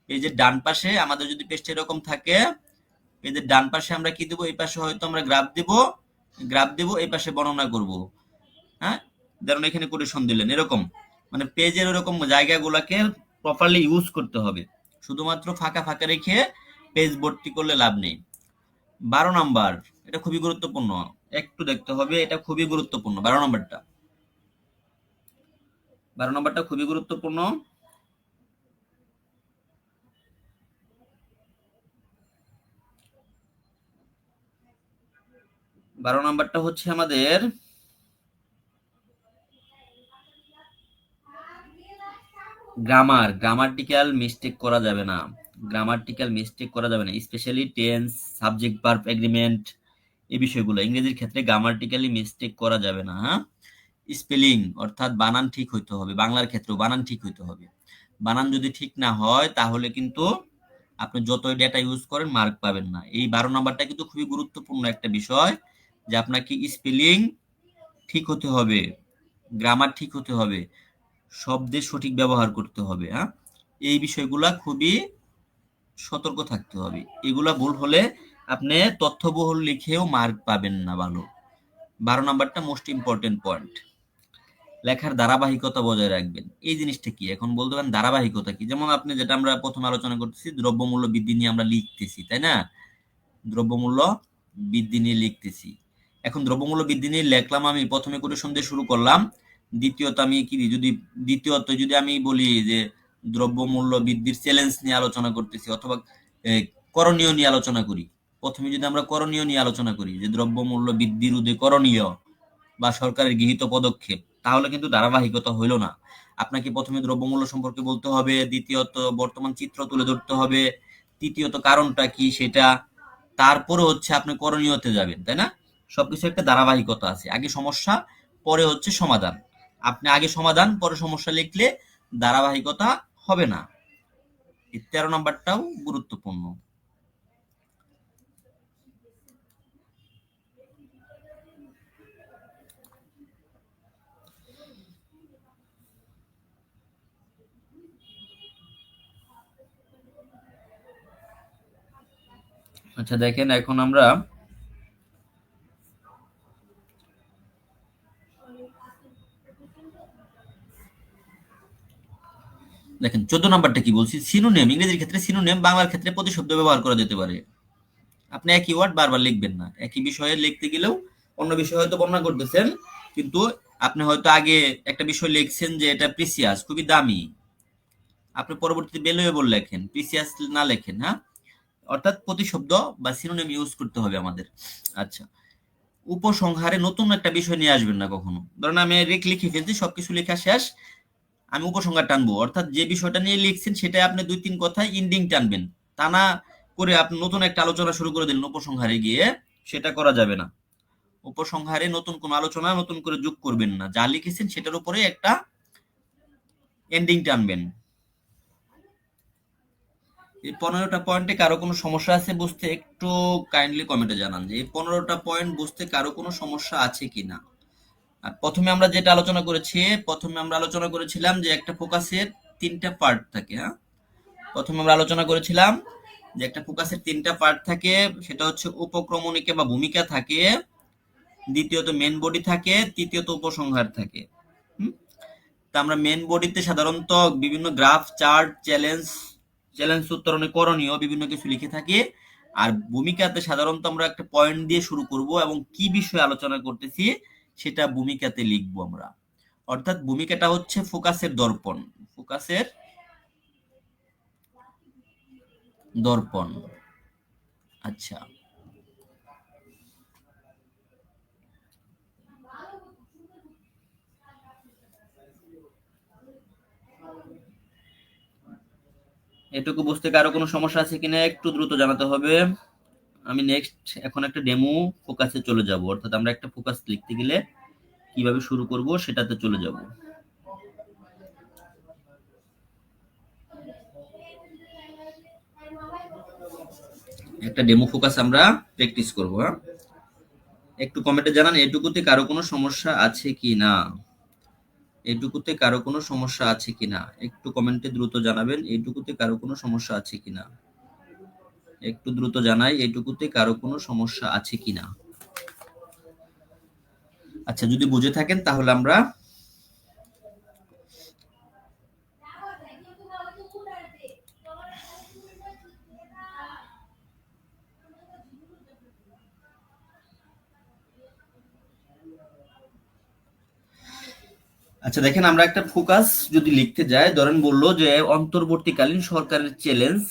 পেজের ডান পাশে আমাদের যদি পেজটা এরকম থাকে, পেজের ডান পাশে আমরা কি দেবো, এই পাশে হয়তো আমরা গ্রাফ দেব, এই পাশে বর্ণনা করব। হ্যাঁ, ধরুন এখানে কোটেশন দিলেন, এরকম মানে পেজের ওরকম জায়গাগুলোকে প্রপারলি ইউজ করতে হবে। শুধুমাত্র ফাঁকা ফাঁকা রেখে পেজ ভর্তি করলে লাভ নেই। 12 নাম্বার, এটা খুবই গুরুত্বপূর্ণ, একটু দেখতে হবে, এটা খুবই গুরুত্বপূর্ণ। 12 নাম্বারটা, 12 নাম্বারটা খুবই গুরুত্বপূর্ণ। বারো নাম্বারটা হচ্ছে আমাদের গ্রামাটিক্যাল মিস্টেক করা যাবে না, গ্রামাটিক্যাল মিস্টেক করা যাবে না, specially tense, subject verb agreement, এই বিষয়গুলো ইংরেজির ক্ষেত্রে গ্রামাটিক্যালি মিস্টেক করা যাবে না। হ্যাঁ, স্পেলিং অর্থাৎ বানান ঠিক হইতে হবে, বাংলার ক্ষেত্রেও বানান ঠিক হইতে হবে। বানান যদি ঠিক না হয় তাহলে কিন্তু আপনি যতই ডেটা ইউজ করেন মার্ক পাবেন না। এই 12 নাম্বারটা কিন্তু খুবই গুরুত্বপূর্ণ একটা বিষয়, যে আপনাকে স্পেলিং ঠিক হতে হবে, গ্রামার ঠিক হতে হবে, শব্দের সঠিক ব্যবহার করতে হবে। হ্যাঁ, এই বিষয়গুলা খুবই সতর্ক থাকতে হবে। এগুলা ভুল হলে আপনি তথ্যবহুল লিখেও মার্ক পাবেন না ভালো। 12 নাম্বারটা মোস্ট ইম্পর্টেন্ট পয়েন্ট। লেখার ধারাবাহিকতা বজায় রাখবেন, এই জিনিসটা কি এখন বলতে পারেন, ধারাবাহিকতা কি? যেমন আপনি যেটা আমরা প্রথম আলোচনা করতেছি, দ্রব্যমূল্য বৃদ্ধি নিয়ে আমরা লিখতেছি, তাই না? দ্রব্যমূল্য বৃদ্ধি নিয়ে লিখতেছি। এখন দ্রব্যমূল্য বৃদ্ধি নিয়ে লিখলাম, আমি প্রথমে কোটেশন দিয়ে শুরু করলাম, দ্বিতীয়ত আমি কি যদি আমি বলি যে দ্রব্যমূল্য বৃদ্ধির চ্যালেঞ্জ নিয়ে আলোচনা করতেছি, অথবা করণীয় নিয়ে আলোচনা করি। প্রথমে যদি আমরা করণীয় নিয়ে আলোচনা করি যে দ্রব্যমূল্য বৃদ্ধি রোধে করণীয় বা সরকারের গৃহীত পদক্ষেপ, তাহলে কিন্তু ধারাবাহিকতা হইল না। আপনাকে প্রথমে দ্রব্যমূল্য সম্পর্কে বলতে হবে, দ্বিতীয়ত বর্তমান চিত্র তুলে ধরতে হবে, তৃতীয়ত কারণটা কি সেটা, তারপরে হচ্ছে আপনি করণীয়তে যাবেন, তাই না? সবকিছু একটা ধারাবাহিকতা আছে, আগে সমস্যা পরে হচ্ছে সমাধান। আপনি আগে সমাধান পরে সমস্যা লিখলে ধারাবাহিকতা হবে না। এই 13 নাম্বারটাও গুরুত্বপূর্ণ। আচ্ছা, দেখেন এখন আমরা দেখেন 14 নাম্বারটা কি বলছি, সিনোনিম। ইংরেজির ক্ষেত্রে সিনোনিম, বাংলার ক্ষেত্রে প্রতিশব্দ ব্যবহার করা যেতে পারে। আপনি একই ওয়ার্ড বারবার লিখবেন না, একই বিষয়ে লিখতে গেলেও অন্য বিষয় হয়তো বর্ণনা করতেছেন, কিন্তু আপনি হয়তো আগে একটা বিষয় লিখছেন যে এটা প্রিসিয়াস, খুবই দামি, আপনি পরবর্তীতে ভ্যালুয়েবল লেখেন, প্রিসিয়াস না লেখেন। হ্যাঁ, অর্থাৎ প্রতিশব্দ বা সিনোনিম ইউজ করতে হবে আমাদের। আচ্ছা, উপসংহারে নতুন একটা বিষয় নিয়ে আসবেন না কখনো। ধরেন আমি লিখে ফেলছি, সবকিছু লেখা শেষ, আমি উপসংহার টানবো, অর্থাৎ যে বিষয়টা নিয়ে লিখছেন সেটা আপনি 2-3 কথায় ইন্ডিং টানবেন, তা না করে আপনি নতুন একটা আলোচনা শুরু করে দিলেন উপসংহারে গিয়ে, সেটা করা যাবে না। উপসংহারে নতুন কোন আলোচনা নতুন করে যোগ করবেন না, যা লিখেছেন সেটার উপরে একটা এন্ডিং টানবেন। এই 15টা পয়েন্টে কারো কোনো সমস্যা আছে বুঝতে? একটু কাইন্ডলি কমেন্টে জানান যে এই 15টা পয়েন্ট বুঝতে কারো কোনো সমস্যা আছে কিনা। আর প্রথমে আমরা যেটা আলোচনা করেছি, প্রথমে আমরা আলোচনা করেছিলাম যে একটা ফোকাসের 3টা পার্ট থাকে। হ্যাঁ, প্রথমে আমরা আলোচনা করেছিলাম যে একটা ফোকাসের 3টা পার্ট থাকে, সেটা হচ্ছে উপক্রমণিকা বা ভূমিকা থাকে, দ্বিতীয়ত মেন বডি থাকে, তৃতীয়ত উপসংহার থাকে। তা আমরা মেন বডিতে সাধারণত বিভিন্ন গ্রাফ, চার্ট, চ্যালেঞ্জ উত্তরণে করণীয় বিভিন্ন কিছু লিখে থাকি। আর ভূমিকাতে সাধারণত আমরা একটা পয়েন্ট দিয়ে শুরু করব এবং কি বিষয়ে আলোচনা করতেছি সেটা ভূমিকাতে লিখবো আমরা। অর্থাৎ ভূমিকাটা হচ্ছে ফোকাসের দর্পণ, ফোকাসের দর্পণ। আচ্ছা, এটুকু বুঝতে কারো কোনো সমস্যা আছে কিনা একটু দ্রুত জানাতে হবে। আমি নেক্সট এখন একটা ডেমো ফোকাসে চলে যাব, অর্থাৎ আমরা একটা ফোকাস লিখতে গেলে কিভাবে শুরু করব সেটাতে চলে যাব। একটা ডেমো ফোকাস আমরা প্র্যাকটিস করব। হ্যাঁ, একটু কমেন্টে জানান এটুকুতে কারো কোনো সমস্যা আছে কি না, এটুকুতে কারো কোনো সমস্যা আছে কিনা একটু কমেন্টে দ্রুত জানাবেন, এটুকুতে কারো কোনো সমস্যা আছে কিনা একটু দ্রুত জানাই, এটুকুতে কারো কোনো সমস্যা আছে কিনা। আচ্ছা, যদি বুঝে থাকেন তাহলে আমরা আচ্ছা দেখেন, আমরা একটা ফোকাস যদি লিখতে যাই, ধরেন বললো যে অন্তর্বর্তীকালীন সরকারের চ্যালেঞ্জ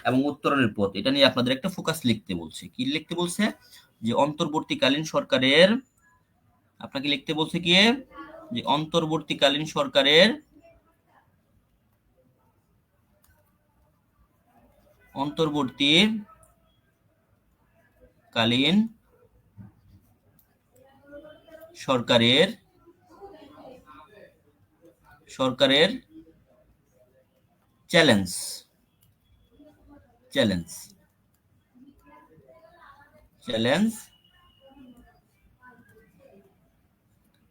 এবং উত্তরণের পথ, এটা নিয়ে আপনাদের একটা ফোকাস লিখতে বলছে। কি লিখতে বলছে? যে অন্তর্বর্তীকালীন সরকারের, আপনাকে লিখতে বলছে কি যে অন্তর্বর্তীকালীন সরকারের, অন্তর্বর্তীকালীন সরকারের সরকারের চ্যালেঞ্জ, চ্যালেঞ্জ চ্যালেঞ্জ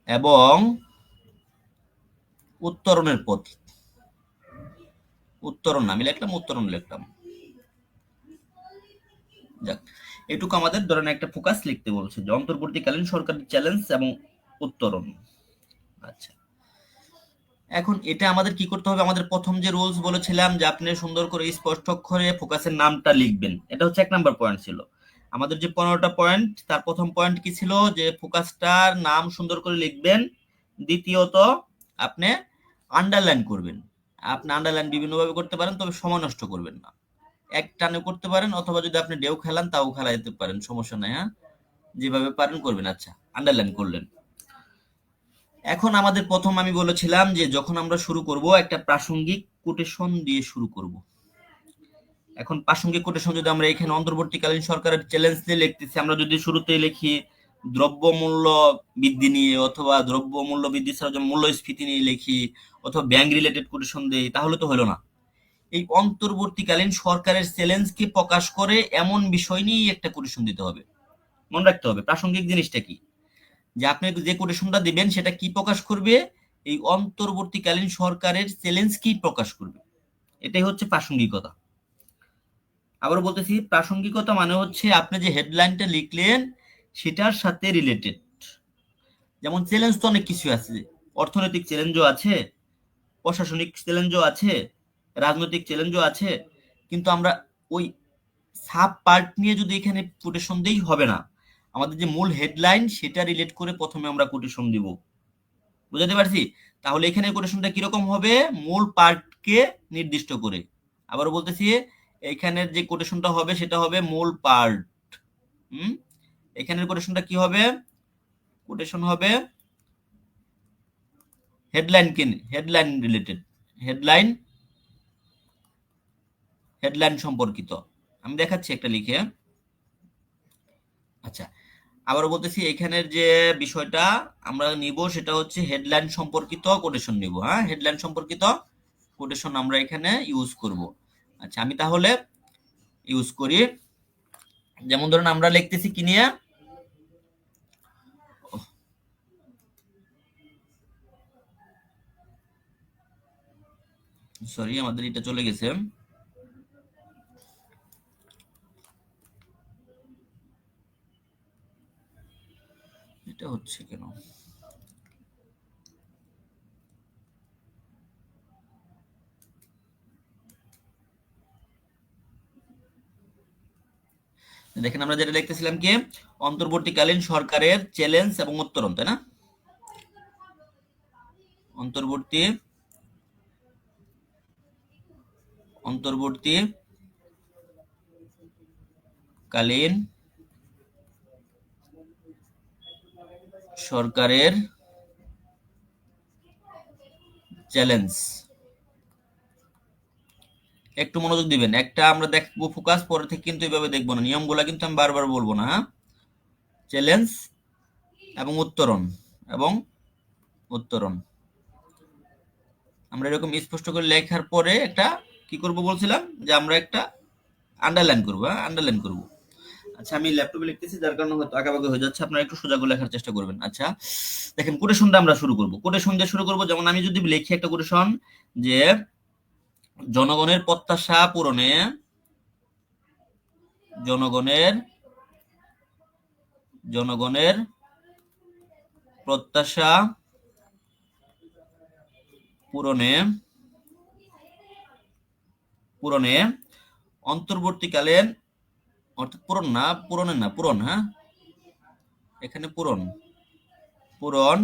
এবং উত্তরণের পথ, উত্তরণ আমি লিখলাম, উত্তরণ লিখলাম। যাক, এটুকু আমাদের ধরেন একটা ফোকাস লিখতে বলছে যে অন্তর্বর্তীকালীন সরকারের চ্যালেঞ্জ এবং উত্তরণ। আচ্ছা, এখন এটা আমাদের কি করতে হবে? আমাদের প্রথম যে রুলস বলেছিলাম যে আপনি সুন্দর করে স্পষ্ট অক্ষরে ফোকাসের নামটা লিখবেন, এটা হচ্ছে 1 নাম্বার পয়েন্ট ছিল। আমাদের যে 15টা পয়েন্ট, তার প্রথম পয়েন্ট কি ছিল? যে ফোকাসটার নাম সুন্দর করে লিখবেন। দ্বিতীয়ত আপনি আন্ডারলাইন করবেন। আপনি আন্ডারলাইন বিভিন্নভাবে করতে পারেন, তবে সময় নষ্ট করবেন না। এক টানে করতে পারেন, অথবা যদি আপনি ডেও খেলান তাও খেলাইতে পারেন, সমস্যা নাই। হ্যাঁ, যেভাবে পারেন করবেন। আচ্ছা, আন্ডারলাইন করলেন। এখন আমাদের প্রথম আমি বলেছিলাম যে যখন আমরা শুরু করব একটা প্রাসঙ্গিক কোটেশন দিয়ে শুরু করব। এখন প্রাসঙ্গিক কোটেশন যদি আমরা এখানে অন্তর্বর্তীকালীন সরকারের চ্যালেঞ্জ নিয়ে লিখতেছি, আমরা যদি শুরুতেই লিখি দ্রব্যমূল্য বৃদ্ধি নিয়ে, অথবা দ্রব্যমূল্য বৃদ্ধি ছাড়া যদি মূল্যস্ফীতি নিয়ে লিখি, অথবা ব্যাংক রিলেটেড কোটেশন দেই, তাহলে তো হলো না। এই অন্তর্বর্তীকালীন সরকারের চ্যালেঞ্জকে প্রকাশ করে এমন বিষয় নিয়েই একটা কোটেশন দিতে হবে। মনে রাখতে হবে প্রাসঙ্গিক জিনিসটা কি, যে আপনি যে কোটেশনটা দিবেন সেটা কি প্রকাশ করবে? এই অন্তর্বর্তীকালীন সরকারের চ্যালেঞ্জ কি প্রকাশ করবে, এটাই হচ্ছে প্রাসঙ্গিকতা। আবার বলতেছি, প্রাসঙ্গিকতা মানে হচ্ছে আপনি যে হেডলাইনটা লিখলেন সেটার সাথে রিলেটেড। যেমন চ্যালেঞ্জ তো অনেক কিছু আছে, অর্থনৈতিক চ্যালেঞ্জও আছে, প্রশাসনিক চ্যালেঞ্জও আছে, রাজনৈতিক চ্যালেঞ্জও আছে, কিন্তু আমরা ওই সাব পার্ট নিয়ে যদি এখানে কোটেশন দেই হবে না। আমাদের যে মূল হেডলাইন সেটা রিলেট করে প্রথমে আমরা কোটেশন দিব। বুঝাতে পারছি? তাহলে এখানে কোটেশনটা কিরকম হবে? মূল পার্টকে নির্দিষ্ট করে। আবারও বলতেছি, এখানের যে কোটেশনটা হবে সেটা হবে মূল পার্ট। এখানের কোটেশনটা কি হবে? কোটেশন হবে headline headline related, headline headline সম্পর্কিত। আমি দেখাচ্ছি একটা লিখে। আচ্ছা, আবারও বলতেছি, এখানের যে বিষয়টা আমরা নিব সেটা হচ্ছে হেডলাইন সম্পর্কিত কোটেশন নিব। হ্যাঁ, হেডলাইন সম্পর্কিত কোটেশন আমরা এখানে ইউজ করব। আচ্ছা, আমি তাহলে ইউজ করি। যেমন ধরুন আমরা লিখতেছি কি নিয়ে, সরি আমাদের এটা চলে গেছে, এটা হচ্ছে কেন? দেখেন আমরা যেটা লিখতেছিলাম কি, অন্তর্বর্তীকালীন সরকারের চ্যালেঞ্জ এবং উত্তরণ, তাই না? অন্তর্বর্তীকালীন সরকারের চ্যালেঞ্জ। একটু মনোযোগ দিবেন, একটা আমরা দেখবো ফোকাস, পরে থেকে কিন্তু এইভাবে দেখবো না, নিয়মগুলা কিন্তু আমি বারবার বলবো না। হ্যাঁ, চ্যালেঞ্জ এবং উত্তরণ, এবং উত্তরণ আমরা এরকম স্পষ্ট করে লেখার পরে একটা কি করব বলছিলাম, যে আমরা একটা আন্ডারলাইন করবো। হ্যাঁ, আন্ডারলাইন করবো। আচ্ছা, আমি ল্যাপটপে লিখতেছি যার কারণে হয়তো আঁকাবাঁকা হয়ে যাচ্ছে, আপনারা একটু সোজা করে লেখার চেষ্টা করবেন। আচ্ছা, দেখেন কোটেশনটা আমরা শুরু করব, কোটেশন দিয়ে শুরু করব। যেমন আমি যদি লিখি একটা কোটেশন, যে জনগণের প্রত্যাশা পূরণে, জনগণের জনগণের প্রত্যাশা পূরণে পূরণে অন্তর্বর্তীকালীন, অর্থাৎ পূরণ না, পূরণের না, পূরণ, হ্যাঁ এখানে পূরণ, পূরণ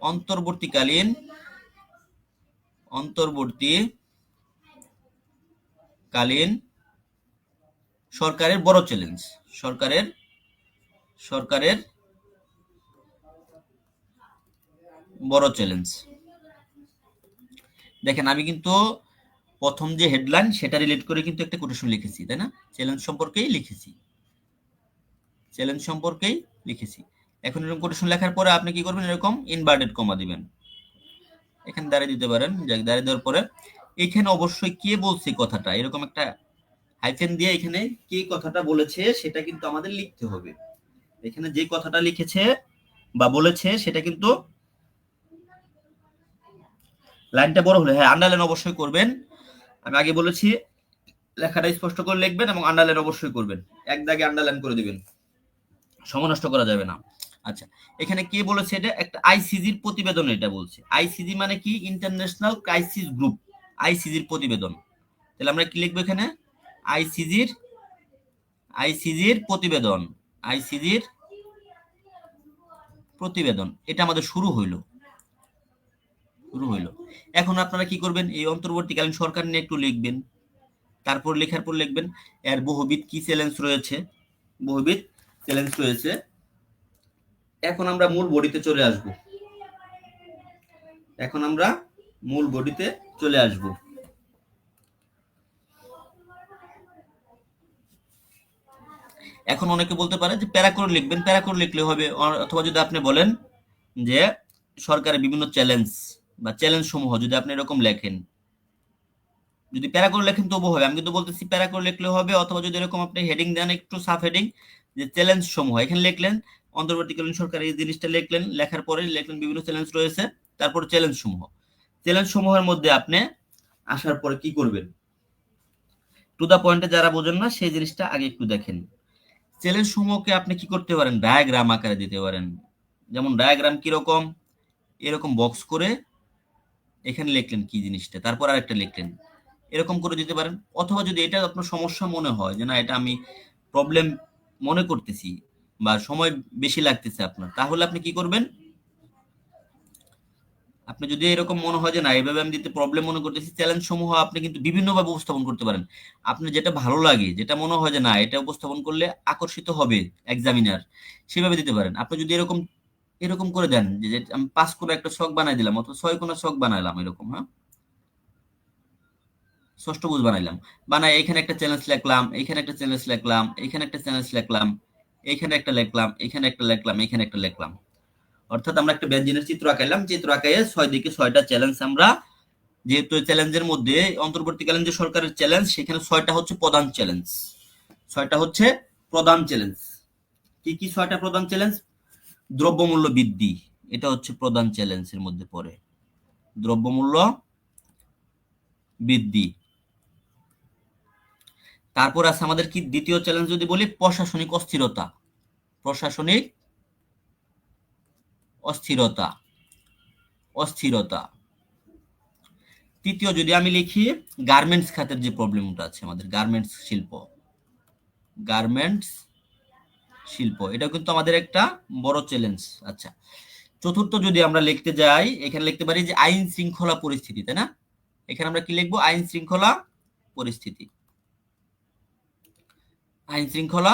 অন্তর্বর্তীকালীন, অন্তর্বর্তীকালীন সরকারের বড় চ্যালেঞ্জ, সরকারের সরকারের বড় চ্যালেঞ্জ। দেখেন আমি কিন্তু প্রথম যে হেডলাইন সেটা রিলেট করে কিন্তু একটা কোটেশন লিখেছি, তাই না? চ্যালেঞ্জ সম্পর্কেই লিখেছি, চ্যালেঞ্জ সম্পর্কেই লিখেছি। এখন এরকম কোটেশন লেখার পরে আপনি কি করবেন, এরকম ইনভার্টেড কমা দিবেন, এখানে দাঁড়িয়ে দিতে পারেন। যাক, দাঁড়িয়ে দেওয়ার পরে এখানে অবশ্যই কে বলছে কথাটা, এরকম একটা হাইফেন দিয়ে এখানে কে কথাটা বলেছে সেটা কিন্তু আমাদের লিখতে হবে। এখানে যে কথাটা লিখেছে বা বলেছে সেটা কিন্তু, লাইনটা বড় হলে হ্যাঁ আন্ডারলাইন অবশ্যই করবেন। আমি আগে বলেছি লেখাটা স্পষ্ট করে লিখবেন এবং আন্ডারলাইন অবশ্যই করবেন, এক দাগে আন্ডারলাইন করে দিবেন, সময় নষ্ট করা যাবে না। আচ্ছা, এখানে কে বলেছে, এটা একটা আইসিজির প্রতিবেদন, এটা বলছে আইসিজি মানে কি, ইন্টারন্যাশনাল ক্রাইসিস গ্রুপ, আইসিজির প্রতিবেদন। তাহলে আমরা কি লিখবো এখানে, আইসিজির আইসিজির প্রতিবেদন, আইসিজির প্রতিবেদন, এটা আমাদের শুরু হইলো। এখন আপনারা কি করবেন, এই অন্তর্বর্তীকালীন সরকার নিয়ে একটু লিখবেন, তারপর লেখার পর লিখবেন এর বহুবিধ কি চ্যালেঞ্জ রয়েছে, বহুবিধ চ্যালেঞ্জ রয়েছে। এখন আমরা মূল বডিতে চলে আসব, এখন আমরা মূল বডিতে চলে আসব। এখন অনেকে বলতে পারে যে প্যারা করে লিখবেন, প্যারা করে লিখলে হবে, অথবা যদি আপনি বলেন যে সরকারের বিভিন্ন চ্যালেঞ্জ বা চ্যালেঞ্জ সমূহ, যদি আপনি এরকম লেখেন, যদি প্যারা করে লেখেন তবু হবে, আমি কিন্তু বলতেছি প্যারা করে লিখলে হবে, অথবা যদি এরকম আপনি হেডিং দেন একটু সাব হেডিং, যে চ্যালেঞ্জ সমূহ, এখানে লিখলেন অন্তর্বর্তীকালীন সরকার, এই জিনিসটা লিখলেন, লেখার পরে লিখলেন বিভিন্ন চ্যালেঞ্জ রয়েছে, তারপর চ্যালেঞ্জ সমূহ, চ্যালেঞ্জ সমূহের মধ্যে আপনি আসার পরে কি করবেন, টু দা পয়েন্টে যারা বোঝেন না সেই জিনিসটা আগে একটু দেখেন। চ্যালেঞ্জ সমূহকে আপনি কি করতে পারেন, ডায়াগ্রাম আকারে দিতে পারেন। যেমন ডায়াগ্রাম কিরকম, এরকম বক্স করে এখানে লিখলেন কি জিনিসটা, তারপর আরেকটা লিখলেন, এরকম করে দিতে পারেন। অথবা যদি এটা আপনার সমস্যা মনে হয় যে না এটা আমি প্রবলেম মনে করতেছি বা সময় বেশি লাগতেছে আপনার, তাহলে আপনি কি করবেন, আপনি যদি এরকম মনে হয় যে না এইভাবে আমি দিতে প্রবলেম মনে করতেছি, চ্যালেঞ্জ সমূহ আপনি কিন্তু বিভিন্ন ভাবে উপস্থাপন করতে পারেন। আপনার যেটা ভালো লাগে, যেটা মনে হয় যে না এটা উপস্থাপন করলে আকর্ষিত হবে এক্সামিনার, সেভাবে দিতে পারেন। আপনি যদি এরকম এরকম করে দেন যে যে আমি 5 কোণা একটা ছক বানাই দিলাম অথবা 6 কোণা ছক বানাইলাম এরকম, হ্যাঁ, ষষ্ঠভুজ বানাইলাম, বানাই এখানে একটা চ্যালেঞ্জ লিখলাম, এখানে একটা চ্যালেঞ্জ লিখলাম, এখানে একটা চ্যালেঞ্জ লিখলাম, এখানে একটা লিখলাম, এখানে একটা লিখলাম, এখানে একটা লিখলাম। অর্থাৎ আমরা একটা ব্যঞ্জনের চিত্র আঁকাইলাম, চিত্র আঁকাইয়ে 6 দিকে 6টা চ্যালেঞ্জ আমরা, যেহেতু চ্যালেঞ্জের মধ্যে অন্তর্বর্তীকালীন যে সরকারের চ্যালেঞ্জ, সেখানে 6টা হচ্ছে প্রধান চ্যালেঞ্জ, 6টা হচ্ছে প্রধান চ্যালেঞ্জ। কি কি 6টা প্রধান চ্যালেঞ্জ? দ্রব্যমূল্য বৃদ্ধি, এটা হচ্ছে প্রধান চ্যালেঞ্জের মধ্যে পড়ে, দ্রব্যমূল্য বৃদ্ধি। তারপর আছে আমাদের কি দ্বিতীয় চ্যালেঞ্জ যদি বলি, প্রশাসনিক অস্থিরতা, প্রশাসনিক অস্থিরতা, অস্থিরতা। তৃতীয় যদি আমি লিখি, গার্মেন্টস খাতের যে প্রবলেমটা আছে আমাদের, গার্মেন্টস শিল্প, গার্মেন্টস শিল্প, এটা কিন্তু আমাদের একটা বড় চ্যালেঞ্জ। আচ্ছা, চতুর্থ যদি আমরা লিখতে যাই, এখানে লিখতে পারি যে আইন শৃঙ্খলা পরিস্থিতি, তাই না? এখানে আমরা কি লিখবো, আইন শৃঙ্খলা পরিস্থিতি, আইন শৃঙ্খলা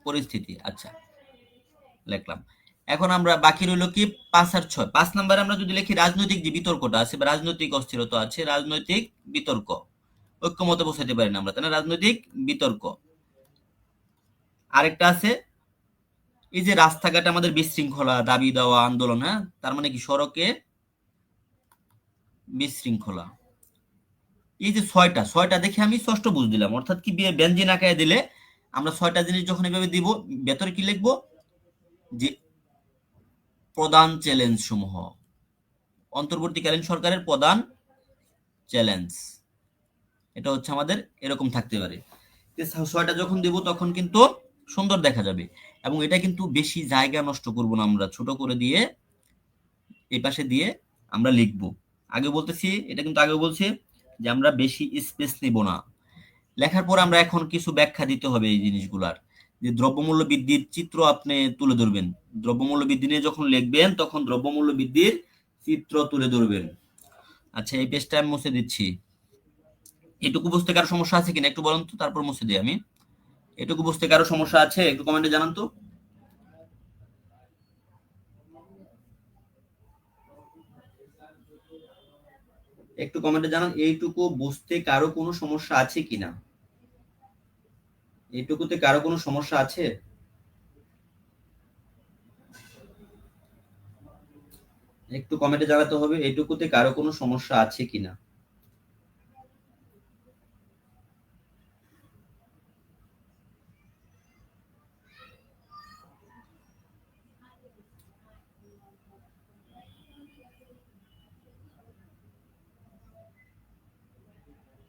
পরিস্থিতি। আচ্ছা, লিখলাম। এখন আমরা বাকি রইল কি 5 আর 6। 5 নম্বরে আমরা যদি লিখি রাজনৈতিক যে বিতর্কটা আছে বা রাজনৈতিক অস্থিরতা আছে, রাজনৈতিক বিতর্ক, ঐক্যমতে বসাতে পারি না আমরা, তাই না? রাজনৈতিক বিতর্ক। আরেকটা আছে এই যে রাস্তাঘাটে আমাদের বিশৃঙ্খলা, দাবি দেওয়া, আন্দোলন, হ্যাঁ, তার মানে কি সড়কে বিশৃঙ্খলা। এই যে 6টা দেখে আমি ষষ্ঠ বুঝ দিলাম, অর্থাৎ কি ব্যঞ্জন আকারে দিলে আমরা 6টা জিনিস যখন এভাবে দিব, ভেতরে কি লিখবো, যে প্রধান চ্যালেঞ্জ সমূহ, অন্তর্বর্তীকালীন সরকারের প্রধান চ্যালেঞ্জ, এটা হচ্ছে আমাদের এরকম থাকতে পারে। 6টা যখন দেব তখন কিন্তু সুন্দর দেখা যাবে, এবং এটা কিন্তু বেশি জায়গা নষ্ট করব না, আমরা ছোট করে দিয়ে এই পাশে দিয়ে আমরা লিখবো। আগে বলতেছি, এটা কিন্তু আগে বলছি যে আমরা বেশি স্পেস নিব না। লেখার পর আমরা এখন কিছু ব্যাখ্যা দিতে হবে এই জিনিসগুলার, যে দ্রব্যমূল্য বৃদ্ধির চিত্র আপনি তুলে ধরবেন, দ্রব্যমূল্য বৃদ্ধি নিয়ে যখন লিখবেন তখন দ্রব্যমূল্য বৃদ্ধির চিত্র তুলে ধরবেন। আচ্ছা, এই পেজটা আমি মুছে দিচ্ছি। এটুকু বুঝতে কারো সমস্যা আছে কিনা একটু বলুন তো, তারপর মুছে দিই আমি। এটুকু বুঝতে কারো সমস্যা আছে একটু কমেন্টে জানান তো। একটু কমেন্টে জানান এইটুকু বুঝতে কারো কোনো সমস্যা আছে কিনা, এইটুকুতে কারো কোনো সমস্যা আছে? একটু কমেন্টে জানাতে হবে এইটুকুতে কারো কোনো সমস্যা আছে কিনা।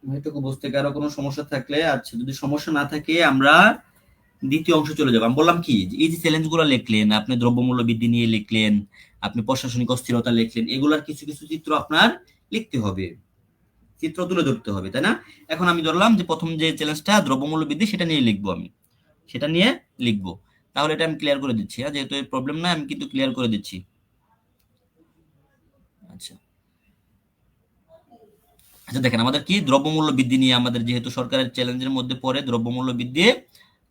এইটুকু বুঝতে কারো কোনো সমস্যা থাকলে, আচ্ছা যদি সমস্যা না থাকে আমরা দ্বিতীয় অংশ চলে যাবো। আমি বললাম কি, যে এই যে চ্যালেঞ্জ গুলো লিখলেন আপনি, দ্রব্যমূল্য বৃদ্ধি নিয়ে লিখলেন, আপনি প্রশাসনিক অস্থিরতা লিখলেন, এগুলার কিছু কিছু চিত্র আপনার লিখতে হবে, চিত্র তুলে ধরতে হবে, তাই না? এখন আমি ধরলাম যে প্রথম যে চ্যালেঞ্জটা দ্রব্যমূল্য বৃদ্ধি, সেটা নিয়ে লিখবো আমি, সেটা নিয়ে লিখবো। তাহলে এটা আমি ক্লিয়ার করে দিচ্ছি, হ্যাঁ, যেহেতু এই প্রবলেম না, আমি কিন্তু ক্লিয়ার করে দিচ্ছি। আচ্ছা, আচ্ছা দেখেন আমাদের কি দ্রব্যমূল্য বৃদ্ধি নিয়ে, আমাদের যেহেতু সরকারের চ্যালেঞ্জের মধ্যে পড়ে দ্রব্যমূল্য বৃদ্ধি,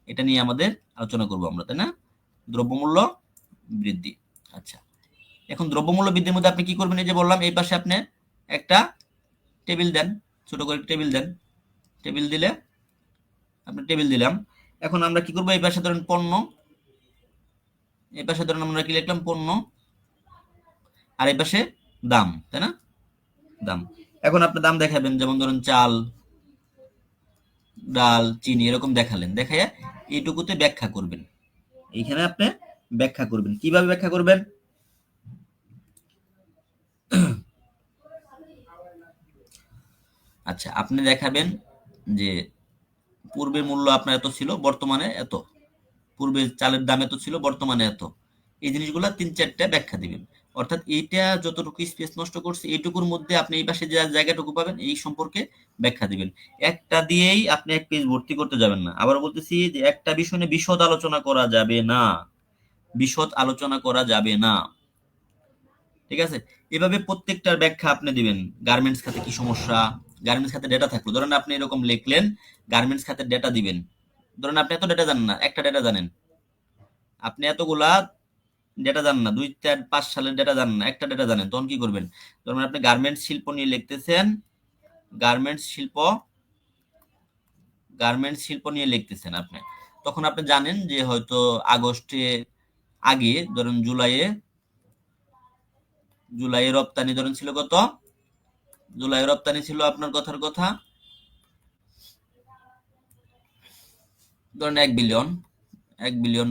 এটা নিয়ে আমাদের আলোচনা করবো আমরা, তাই না? দ্রব্যমূল্য বৃদ্ধি। আচ্ছা, এখন দ্রব্যমূল্য বৃদ্ধির মধ্যে আপনি কি করবেন, এই যে বললাম এই পাশে আপনি একটা টেবিল দেন, ছোট করে টেবিল দেন, টেবিল দিলে আপনি টেবিল দিলাম। এখন আমরা কি করবো, এই পাশে ধরেন পণ্য, এই পাশে ধরেন আমরা কি লিখলাম, পণ্য, আর এই পাশে দাম, তাই না? দাম। এখন আপনি দাম দেখাবেন, যেমন ধরেন চাল, ডাল, চিনি, এরকম দেখালেন, দেখাইয়া এইটুকুতে ব্যাখ্যা করবেন। এইখানে আপনি ব্যাখ্যা করবেন, কিভাবে ব্যাখ্যা করবেন, আচ্ছা আপনি দেখাবেন যে পূর্বে মূল্য আপনার এত ছিল, বর্তমানে এত, পূর্বে চালের দাম এত ছিল, বর্তমানে এত, এই জিনিসগুলো 3-4টা ব্যাখ্যা দিবেন। অর্থাৎ এইটা যতটুকু স্পেস নষ্ট করছে এইটুকুর মধ্যে আপনি এই পাশে যে জায়গাটুকু পাবেন এই সম্পর্কে ব্যাখ্যা দিবেন। একটা দিয়েই আপনি এক পেজ ভর্তি করতে যাবেন না। আবার বলতেছি যে একটা বিষয় নিয়ে বিশদ আলোচনা করা যাবে না, বিশদ আলোচনা করা যাবে না। ঠিক আছে, এভাবে প্রত্যেকটার ব্যাখ্যা আপনি দিবেন। গার্মেন্টস খাতে কি সমস্যা, গার্মেন্টস খাতে ডেটা থাকলো, ধরেন আপনি এরকম লিখলেন গার্মেন্টস খাতে ডেটা দিবেন। ধরেন আপনি এত ডেটা জানেন না, একটা ডেটা জানেন, আপনি এতগুলা ডেটা জানেন না, 2 4 5 সালের ডেটা জানেন না, একটা ডেটা জানেন, তখন কি করবেন? ধরুন আপনি গার্মেন্টস শিল্প নিয়ে লিখতেছেন, গার্মেন্টস শিল্প, গার্মেন্টস শিল্প নিয়ে লিখতেছেন আপনি, তখন আপনি জানেন যে হয়তো আগস্টে আগে ধরুন জুলাইয়ে, জুলাইয়ে রপ্তানি ধরেন ছিল কত, জুলাই রপ্তানি ছিল আপনার কথার কথা ধরেন 1 বিলিয়ন, $1 বিলিয়ন।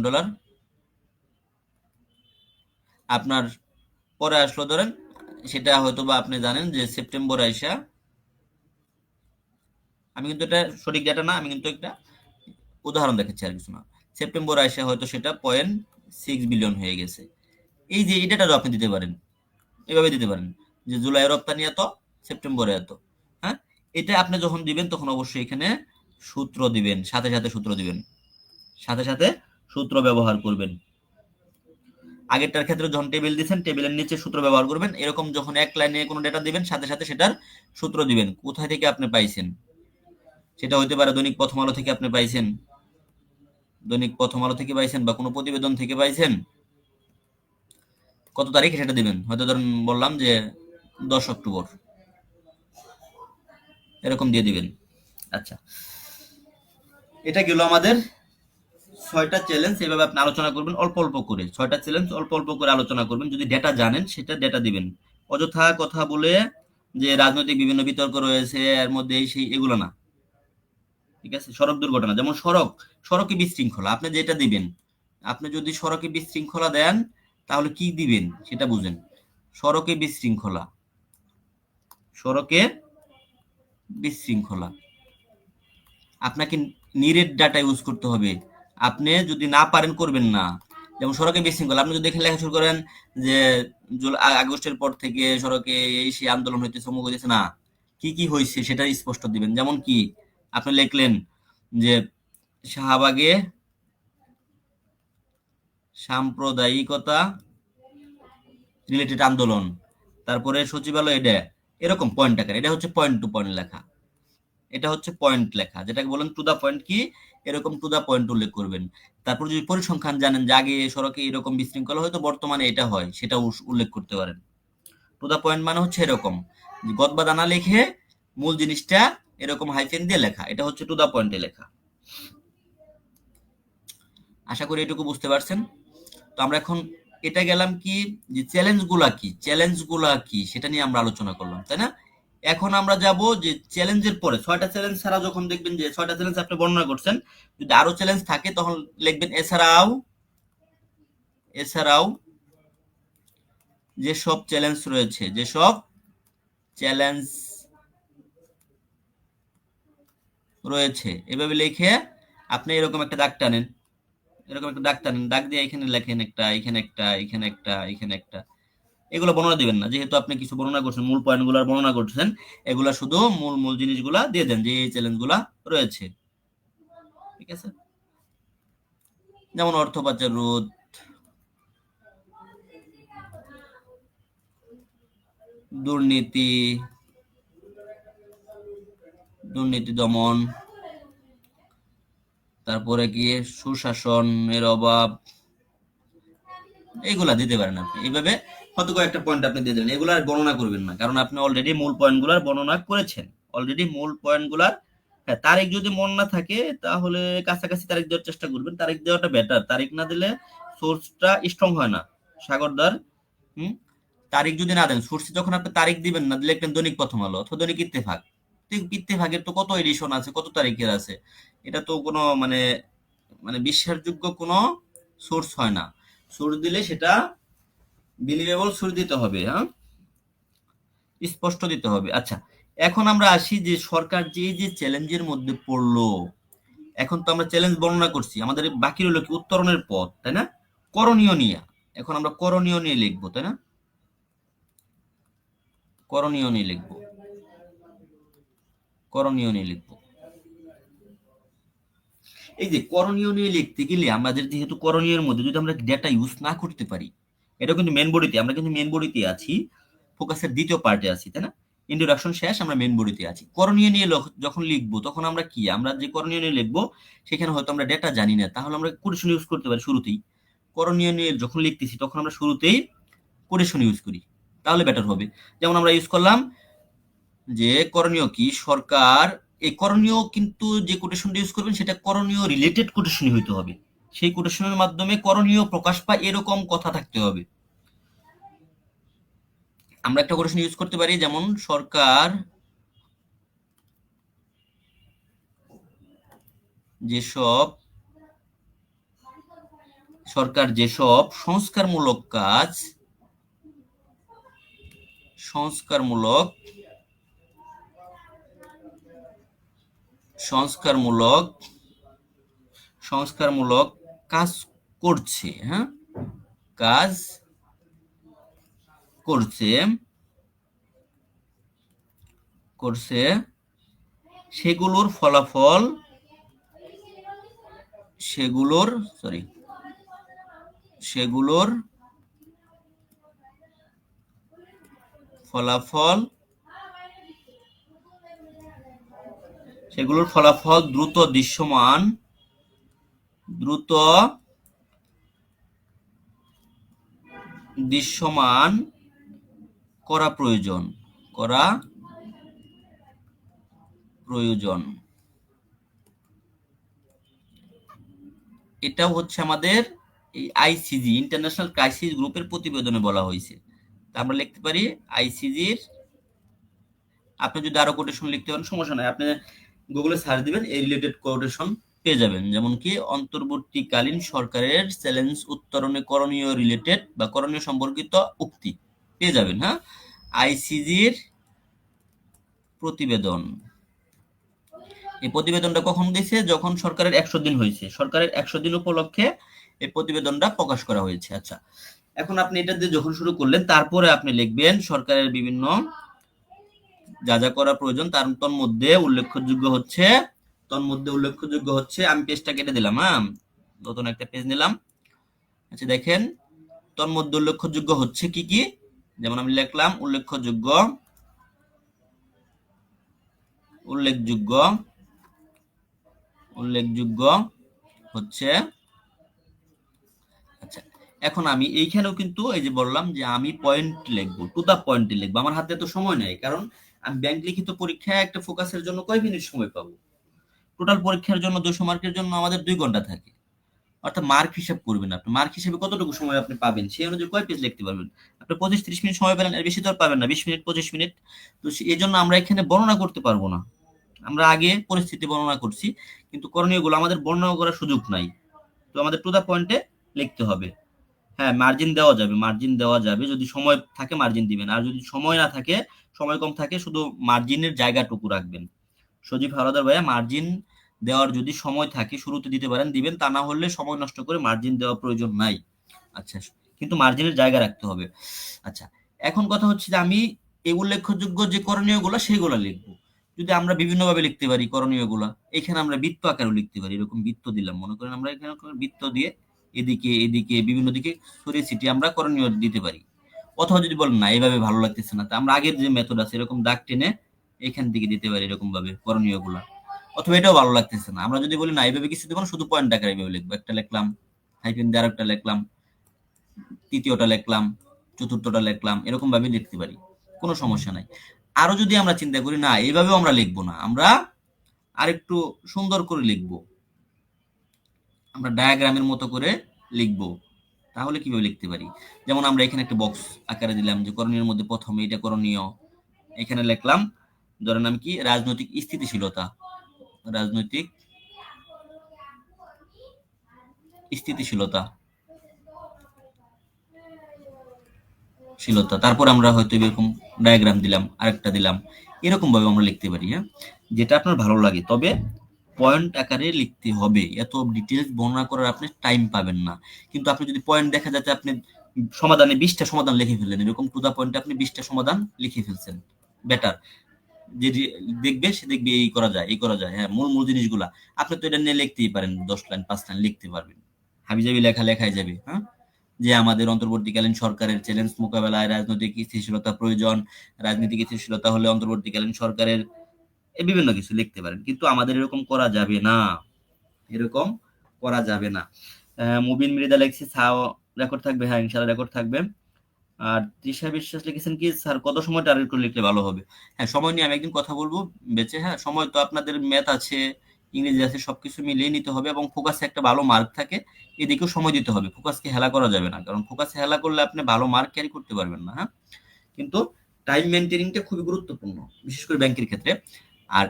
আপনার পরে আসলো ধরেন, সেটা হয়তো বা আপনি জানেন যে সেপ্টেম্বর আইসা, আমি কিন্তু এটা সঠিক ডেটা না, আমি কিন্তু একটা উদাহরণ দেখাচ্ছি আর কিছু না, সেপ্টেম্বর আইসা হয়তো সেটা 0.6 বিলিয়ন হয়ে গেছে। এই যে এই ডেটাটা আপনি দিতে পারেন, এভাবে দিতে পারেন যে জুলাই রপ্তানি এত, সেপ্টেম্বরে এত। হ্যাঁ, এটা আপনি যখন দিবেন তখন অবশ্যই এখানে সূত্র দিবেন, সাথে সাথে সূত্র দিবেন, সাথে সাথে সূত্র ব্যবহার করবেন। আগেরটার ক্ষেত্রে যখন টেবিল দিচ্ছেন টেবিলের নিচে সূত্র ব্যবহার করবেন, এরকম যখন এক লাইনে কোনো ডেটা দিবেন সাথে সাথে সেটার সূত্র দিবেন, কোথায় থেকে আপনি পাইছেন। সেটা হইতে পারে দৈনিক প্রথম আলো থেকে আপনি পাইছেন, দৈনিক প্রথম আলো থেকে পাইছেন, বা কোনো প্রতিবেদন থেকে পাইছেন, কত তারিখে সেটা দিবেন, হয়তো ধরুন বললাম যে 10 অক্টোবর, এরকম দিয়ে দিবেন। আচ্ছা, এটা গেল আমাদের 6টা চ্যালেঞ্জ। এভাবে আপনি আলোচনা করবেন অল্প অল্প করে, 6টা চ্যালেঞ্জ অল্প অল্প করে আলোচনা করবেন, যদি ডেটা জানেন সেটা ডেটা দিবেন। অযথা কথা বলে যে রাজনৈতিক বিভিন্ন বিতর্ক রয়েছে এর মধ্যে এই সেই এগুলো না। ঠিক আছে, সড়ক দুর্ঘটনা, যেমন সড়ক, সড়কে বিশৃঙ্খলা আপনি যেটা দিবেন, আপনি যদি সড়কে বিশৃঙ্খলা দেন তাহলে কি দিবেন সেটা বুঝেন। সড়কে বিশৃঙ্খলা, সড়কে বিশৃঙ্খলা, আপনাকে নিরেট ডাটা ইউজ করতে হবে। আপনি যদি না পারেন করবেন না। যেমন সড়কে বিশৃঙ্খলা, আপনি যদি দেখে লেখা শুরু করেন যে আগস্টের পর থেকে সড়কে এই সেই আন্দোলন হইতেছে, অমুক হইতেছে, না, কি কি হয়েছে সেটা স্পষ্ট দিবেন। যেমন কি আপনি লিখলেন যে শাহবাগে সাম্প্রদায়িকতা রিলেটেড আন্দোলন, তারপরে সচিবালয়, এটা এরকম পয়েন্ট আকার, এটা হচ্ছে পয়েন্ট টু পয়েন্ট লেখা, এটা হচ্ছে পয়েন্ট লেখা, যেটাকে বলেন টু দা পয়েন্ট, কি এরকম টু দা পয়েন্ট উল্লেখ করবেন। তারপর যদি পরিসংখ্যান জানেন যে আগে সড়কে এরকম বিশৃঙ্খলা হয়তো বর্তমানে এটা হয়, সেটা উল্লেখ করতে পারেন। টু দা পয়েন্ট মানে হচ্ছে এরকম যে গদবাদা না লিখে মূল জিনিসটা এরকম হাইফেন দিয়ে লেখা, এটা হচ্ছে টু দা পয়েন্টে লেখা। আশা করি এটুকু বুঝতে পারছেন। তো আমরা এখন এটা গেলাম কি যে চ্যালেঞ্জ গুলা কি, চ্যালেঞ্জ গুলা কি সেটা নিয়ে আমরা আলোচনা করলাম, তাই না? এখন আমরা যাব যে চ্যালেঞ্জের পরে 6টা চ্যালেঞ্জ ছাড়া যখন দেখবেন যে 6টা চ্যালেঞ্জ আপনি বর্ণনা করছেন, যদি আরো চ্যালেঞ্জ থাকে তখন লিখবেন এছাড়াও, এছাড়াও যেসব চ্যালেঞ্জ রয়েছে, যেসব চ্যালেঞ্জ রয়েছে, এভাবে লিখে আপনি এরকম একটা দাগ টানেন, এরকম একটা দাগ টানেন, দাগ দিয়ে এখানে লেখেন একটা, এখানে একটা, এখানে একটা, এখানে একটা। এগুলো বর্ণনা দিবেন না, যেহেতু আপনি কিছু বর্ণনা করছেন, মূল পয়েন্ট গুলার বর্ণনা করছেন, এগুলা শুধু মূল মূল জিনিসগুলা দিয়ে দেন যে এই চ্যালেঞ্জ গুলা রয়েছে। ঠিক আছে, যেমন অর্থ পাচার রোধ, দুর্নীতি, দুর্নীতি দমন, তারপরে কি সুশাসনের অভাব, এইগুলা দিতে পারেন আপনি। এইভাবে কত কয়েকটা পয়েন্ট আপনি দিয়ে দেবেন, এগুলার বর্ণনা করবেন না, কারণ আপনি অলরেডি মূল পয়েন্ট গুলার বর্ণনা করেছেন, অলরেডি মূল পয়েন্ট গুলার। হ্যাঁ, তারিখ যদি মন না থাকে তাহলে কাছাকাছি তারিখ দেওয়ার চেষ্টা করবেন, তারিখ দেওয়াটা বেটার, তারিখ না দিলে সোর্সটা স্ট্রং হয় না। সাগরদার, হুম, তারিখ যদি না দেন, সোর্সে যখন আপনি তারিখ দিবেন না, দিলে একটা দৈনিক প্রথম আলো অথবা দৈনিক ইত্তেফাক, ইত্তেফাকের তো কত এডিশন আছে, কত তারিখের আছে, এটা তো কোনো মানে মানে বিশ্বাসযোগ্য কোনো সোর্স হয় না। সোর্স দিলে সেটা বিলিভেবল সোর্স দিতে হবে, হ্যাঁ, স্পষ্ট দিতে হবে। আচ্ছা, এখন আমরা আসি যে সরকার যে যে চ্যালেঞ্জের মধ্যে পড়লো, এখন তো আমরা চ্যালেঞ্জ বর্ণনা করছি, আমাদের বাকি রইল কি উত্তরণের পথ, তাই না? করণীয় নিয়ে, এখন আমরা করণীয় নিয়ে লিখবো, তাই না? করণীয় নিয়ে লিখবো, করণীয় নিয়ে লিখবো। এই যে করণীয় নিয়ে লিখতে গেলে আমাদের যেহেতু করণীয়ের মধ্যে যদি আমরা ডেটা ইউজ না করতে পারি, এটা কিন্তু মেন বডিতে, আমরা কিন্তু মেন বডিতে আছি, ফোকাসের দ্বিতীয় পার্টে আছি, তাই না? ইন্ট্রোডাকশন শেষ, আমরা মেন বডিতে আছি। করণীয় নিয়ে যখন লিখবো তখন আমরা কি, আমরা যে করণীয় নিয়ে লিখবো সেখানে হয়তো আমরা ডেটা জানি না, তাহলে আমরা কোটেশন ইউজ করতে পারি শুরুতেই। করণীয় নিয়ে যখন লিখতেছি তখন আমরা শুরুতেই কোটেশন ইউজ করি, তাহলে বেটার হবে। যেমন আমরা ইউজ করলাম যে করণীয় কি, সরকার, এই করণীয় কিন্তু যে কোটেশনটা ইউজ করবেন সেটা করণীয় রিলেটেড কোটেশনই হইতে হবে, সেই কোটেশনের মাধ্যমে করণীয় প্রকাশ পায় এরকম কথা থাকতে হবে। আমরা একটা কোটেশন ইউজ করতে পারি, যেমন যেসব সরকার যেসব সংস্কারমূলক কাজ, সংস্কারমূলক সংস্কারমূলক সংস্কারমূলক কাজ করছে, হ্যাঁ, কাজ করছে করছে সেগুলোর ফলাফল, সেগুলোর সরি সেগুলোর ফলাফল দ্রুত দৃশ্যমান করা প্রয়োজন, এটাও হচ্ছে আমাদের এই আইসিজি, ইন্টারন্যাশনাল ক্রাইসিস গ্রুপের প্রতিবেদনে বলা হয়েছে। আমরা লিখতে পারি আইসিজির, আপনি যদি আরো কোটেশন লিখতে পারেন সমস্যা নাই, আপনি গুগলে সার্চ দিবেন, এই রিলেটেড কোটেশন পেয়ে যাবেন। যেমন কি অন্তর্বর্তীকালীন সরকারের চ্যালেঞ্জ উত্তরণে করণীয় রিলেটেড বা করণীয় সম্পর্কিত উক্তি পেয়ে যাবেন। হ্যাঁ, আইসিজির প্রতিবেদন, এই প্রতিবেদনটা কখন দিয়েছে, যখন সরকারের 100 দিন হয়েছে, সরকারের 100 দিন উপলক্ষে এই প্রতিবেদনটা প্রকাশ করা হয়েছে। আচ্ছা, এখন আপনি এটা দিয়ে যখন শুরু করলেন, তারপরে আপনি লিখবেন সরকারের বিভিন্ন যা যা করা প্রয়োজন, তার তন্মধ্যে উল্লেখযোগ্য হচ্ছে, আমি পেজটা কেটে দিলাম, হ্যাঁ, নতুন একটা পেজ নিলাম। আচ্ছা দেখেন, তন্মধ্যে উল্লেখযোগ্য হচ্ছে কি কি, যেমন আমি লিখলাম উল্লেখযোগ্য হচ্ছে। আচ্ছা, এখন আমি এইখানেও কিন্তু এই যে বললাম যে আমি পয়েন্ট লিখবো, টু দা পয়েন্ট লিখবো, আমার হাতে তো সময় নেই, কারণ আমি ব্যাংক লিখিত পরীক্ষায় একটা ফোকাসের জন্য কয় মিনিট সময় পাবো? টোটাল পরীক্ষার জন্য 200 মার্কের জন্য আমাদের 2 ঘন্টা থাকে, অর্থাৎ মার্ক হিসাব করবেন আপনি, মার্ক হিসেবে কতটুকু সময় আপনি পাবেন সেই অনুযায়ী কয় পেজ লিখতে পারবেন। আপনি 25-30 মিনিট সময় পেলেন, এর বেশি তো আর পাবেন না, 20 মিনিট 25 মিনিট। তো এই জন্য আমরা এখানে বর্ণনা করতে পারবো না, আমরা আগে পরিস্থিতি বর্ণনা করছি, কিন্তু করণীয়গুলো আমাদের বর্ণনা করার সুযোগ নাই, তো আমাদের টু দা পয়েন্টে লিখতে হবে। হ্যাঁ, মার্জিন দেওয়া যাবে, যদি সময় থাকে মার্জিন দিবেন, আর যদি সময় না থাকে, সময় কম থাকে, শুধু মার্জিনের জায়গাটুকু রাখবেন। সজীব হাওলাদার ভাইয়া, মার্জিন দেওয়ার যদি সময় থাকে শুরুতে দিতে পারেন, দিবেন, তা না হলে সময় নষ্ট করে মার্জিন দেওয়া প্রয়োজন নাই। আচ্ছা, কিন্তু মার্জিনের জায়গা রাখতে হবে। আচ্ছা, এখন কথা হচ্ছে যে আমি এই উল্লেখযোগ্য যে করণীয় গুলা সেগুলো লিখবো। যদি আমরা বিভিন্ন ভাবে লিখতে পারি করণীয় গুলা, এখানে আমরা বৃত্ত আকারে লিখতে পারি, এরকম বৃত্ত দিলাম, মনে করেন আমরা এখানে বৃত্ত দিয়ে এদিকে এদিকে বিভিন্ন দিকে ছড়িয়ে ছিটিয়ে আমরা করণীয় দিতে পারি। অথবা যদি বলেন না এইভাবে ভালো লাগতেছে না, তা আমরা আগের যে মেথড আছে এরকম দাগ টেনে এখান থেকে দিতে পারি এরকম ভাবে করণীয় গুলা। অথবা এটাও ভালো লাগতেছে না, আমরা যদি বলি না এইভাবে কিছু দেবো না, শুধু পয়েন্ট আকারে এইভাবে লিখবো, একটা লিখলাম, হাইফেন দিয়ে আরেকটা লিখলাম, তৃতীয়টা লিখলাম, চতুর্থটা লিখলাম, এরকম ভাবে লিখতে পারি, কোনো সমস্যা নাই। আরো যদি আমরা চিন্তা করি না এইভাবেও আমরা লিখবো না, আমরা আরেকটু সুন্দর করে লিখবো, আমরা ডায়াগ্রামের মতো করে লিখবো, তাহলে কিভাবে লিখতে পারি? যেমন আমরা এখানে একটা বক্স আকারে দিলাম যে করণীয় মধ্যে প্রথমে এটা করণীয়, এখানে লিখলাম ধরেন আমি কি, রাজনৈতিক স্থিতিশীলতা, রাজনৈতিক স্থিতিশীলতা তারপর আমরা হয়তো এরকম ডায়াগ্রাম দিলাম, আরেকটা দিলাম, এরকম ভাবে আমরা লিখতে পারি। হ্যাঁ, যেটা আপনার ভালো লাগে, তবে পয়েন্ট আকারে লিখতে হবে, এত ডিটেলস বর্ণনা করার আপনি টাইম পাবেন না। কিন্তু আপনি যদি পয়েন্ট দেখা যাচ্ছে আপনি সমাধানে 20টা সমাধান লিখে ফেললেন, এরকম টু দা পয়েন্টে আপনি 20টা সমাধান লিখে ফেলছেন, বেটার। যে দেখবে সে দেখবে এই করা যায়, এই করা যায়, হ্যাঁ, মূল মূল জিনিসগুলা আপনি তো এটা নিয়ে লিখতেই পারেন, 10 লাইন 5 লাইন লিখতে পারবেন, হাবিজাবি লেখা লেখাই যাবে। হ্যাঁ, যে আমাদের অন্তর্বর্তীকালীন সরকারের চ্যালেঞ্জ মোকাবেলায় রাজনৈতিক স্থিতিশীলতা প্রয়োজন, রাজনৈতিক স্থিতিশীলতা হলে অন্তর্বর্তীকালীন সরকারের বিভিন্ন কিছু লিখতে পারেন, কিন্তু আমাদের এরকম করা যাবে না, এরকম করা যাবে না। মুবিন মৃদা লেখছি ছাও রেকর্ড থাকবে, হ্যাঁ ইনশাআল্লাহ রেকর্ড থাকবে। আর তৃষা বিশ্বাস লিখেছেন কি স্যার কত সময় টার্গেট করে লিখলে ভালো হবে? হ্যাঁ, সময় নিয়ে আমি একদিন কথা বলবো বেঁচে। হ্যাঁ, সময় তো আপনাদের ম্যাথ আছে, ইংরেজি আছে, সবকিছু মিলিয়ে নিতে হবে এবং ফোকাসে একটা ভালো মার্ক থাকে, এদিকেও সময় দিতে হবে, ফোকাসকে হেলা করা যাবে না, কারণ ফোকাসে হেলা করলে আপনি ভালো মার্ক ক্যারি করতে পারবেন না। হ্যাঁ, কিন্তু টাইম মেনটেনিংটা খুবই গুরুত্বপূর্ণ, বিশেষ করে ব্যাংকের ক্ষেত্রে। আর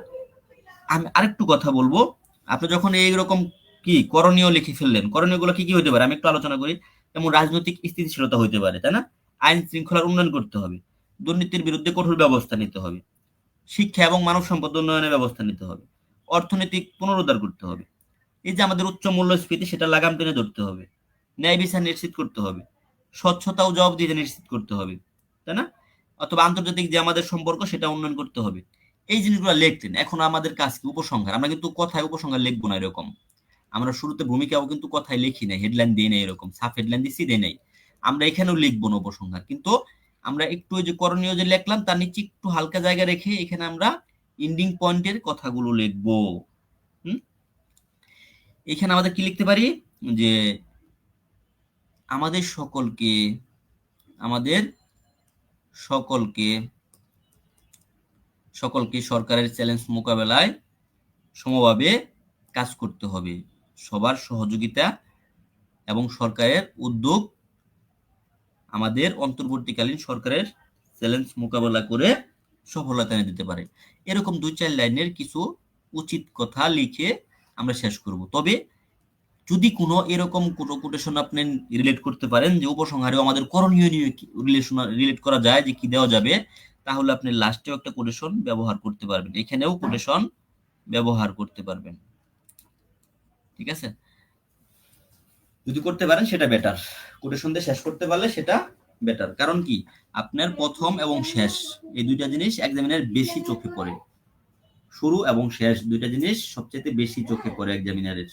আমি আরেকটু কথা বলবো, আপনি যখন এইরকম কি করণীয় লিখে ফেললেন, করণীয় গুলো কি কি হতে পারে আমি একটু আলোচনা করি। যেমন রাজনৈতিক স্থিতিশীলতা হইতে পারে, তাই না? আইন শৃঙ্খলার উন্নয়ন করতে হবে, দুর্নীতির বিরুদ্ধে কঠোর ব্যবস্থা নিতে হবে, শিক্ষা এবং মানব সম্পদ উন্নয়নের ব্যবস্থা নিতে হবে, অর্থনৈতিক পুনরুদ্ধার করতে হবে, এই যে আমাদের উচ্চ মূল্যস্ফীতি সেটা লাগাম টেনে ধরতে হবে, ন্যায় বিচার নিশ্চিত করতে হবে, স্বচ্ছতা ও জবাবদিহিতা নিশ্চিত করতে হবে, তাই না? অথবা আন্তর্জাতিক যে আমাদের সম্পর্ক সেটা উন্নয়ন করতে হবে। এই জিনিসগুলো লিখতেন। এখন আমাদের কাজ কি? উপসংহার। আমরা কিন্তু কথায় উপসংহার লিখবো না এরকম, আমরা শুরুতে ভূমিকাও কিন্তু কথায় লিখি না, হেডলাইন দিই না, এরকম সাব হেডলাইন দিচ্ছি দেই নাই, আমরা এখানেও লিখবো না উপসংহার, কিন্তু আমরা একটু ওই যে করণীয় যে লিখলাম তার নিচে একটু হালকা জায়গা রেখে এখানে আমরা এন্ডিং পয়েন্টের কথাগুলো লিখবো। হুম, এখানে আমাদের কি লিখতে পারি যে আমাদের সকলকে, আমাদের সকলকে সকলকে সরকারের চ্যালেঞ্জ মোকাবেলায় সমভাবে কাজ করতে হবে, সবার সহযোগিতা এবং সরকারের উদ্যোগ আমাদের অন্তর্বর্তীকালীন সরকারের চ্যালেঞ্জ মোকাবেলা করে সফলতা এনে দিতে পারে। এরকম 2-4 লাইনের কিছু উচিত কথা লিখে আমরা শেষ করব। তবে যদি কোনো এরকম কোনো কোটেশন আপনি রিলেট করতে পারেন যে উপসংহারেও আমাদের করণীয় নিয়ে রিলেট করা যায় যে কি দেওয়া যাবে, তাহলে আপনি লাস্টেও একটা কোটেশন ব্যবহার করতে পারবেন, এখানেও কোটেশন ব্যবহার করতে পারবেন। ঠিক আছে, যদি করতে পারেন সেটা বেটার, কোটেশন দিয়ে শেষ করতে পারলে সেটা বেটার। কারণ কি, আপনার প্রথম এবং শেষ এই দুইটা জিনিস এক্সামিনের বেশি চোখে পড়ে, শুরু এবং শেষ দুইটা জিনিস সবচেয়ে বেশি চোখে পড়ে এক্সামিনারের।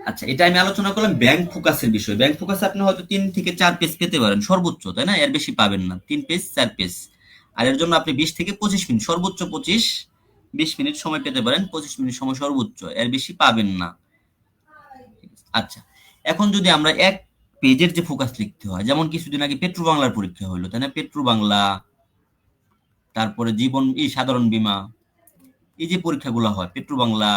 আচ্ছা, এটা আমি আলোচনা করলাম ব্যাংক ফোকাসের বিষয়। ব্যাংক ফোকাসে আপনি হয়তো 3 থেকে 4 পেজ পেতে পারেন সর্বোচ্চ, তাই না? এর বেশি পাবেন না, 3 পেজ 4 পেজ। আর এর জন্য আপনি 20 থেকে 25 মিনিট, সর্বোচ্চ 20 মিনিট সময় পেতে পারেন, 25 মিনিট সময় সর্বোচ্চ, এর বেশি পাবেন না। আচ্ছা, এখন যদি আমরা এক পেজের যে ফোকাস লিখতে হয়, যেমন কিছুদিন আগে পেট্রো বাংলার পরীক্ষা হলো, তাই না? পেট্রো বাংলা, তারপরে জীবন সাধারণ বীমা, এই যে পরীক্ষাগুলো হয় পেট্রো বাংলা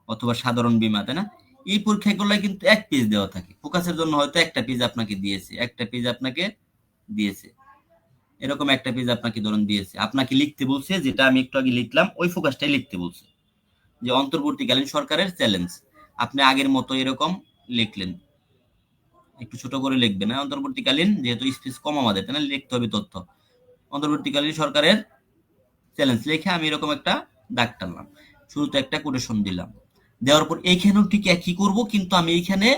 অথবা সাধারণ বীমা, তাই না? এই পরীক্ষাগুলো কিন্তু এক পেজ দেওয়া থাকে, ফোকাসের জন্য হয়তো একটা পেজ আপনাকে দিয়েছে, একটা পেজ আপনাকে দিয়েছে, এরকম একটা পেজ আপনাকে ধরুন দিয়েছে, আপনাকে লিখতে বলছে যেটা আমি একটু আগে লিখলাম, ওই ফোকাসটাই লিখতে বলছে যে অন্তর্বর্তীকালীন সরকারের চ্যালেঞ্জ। আপনি আগের মতো এরকম লিখলেন, একটু ছোট করে লিখবেন, না অন্তর্বর্তীকালীন, যেহেতু স্পেস কম আমাদের, তাই না, লিখতে হবে তথ্য, অন্তর্বর্তীকালীন সরকারের চ্যালেঞ্জ লিখে আমি এরকম একটা দাগ টানলাম, শুরুতে একটা কোটেশন দিলাম, দেওয়ার পর এইখানেও ঠিক একই করব, কিন্তু আমি এইখানে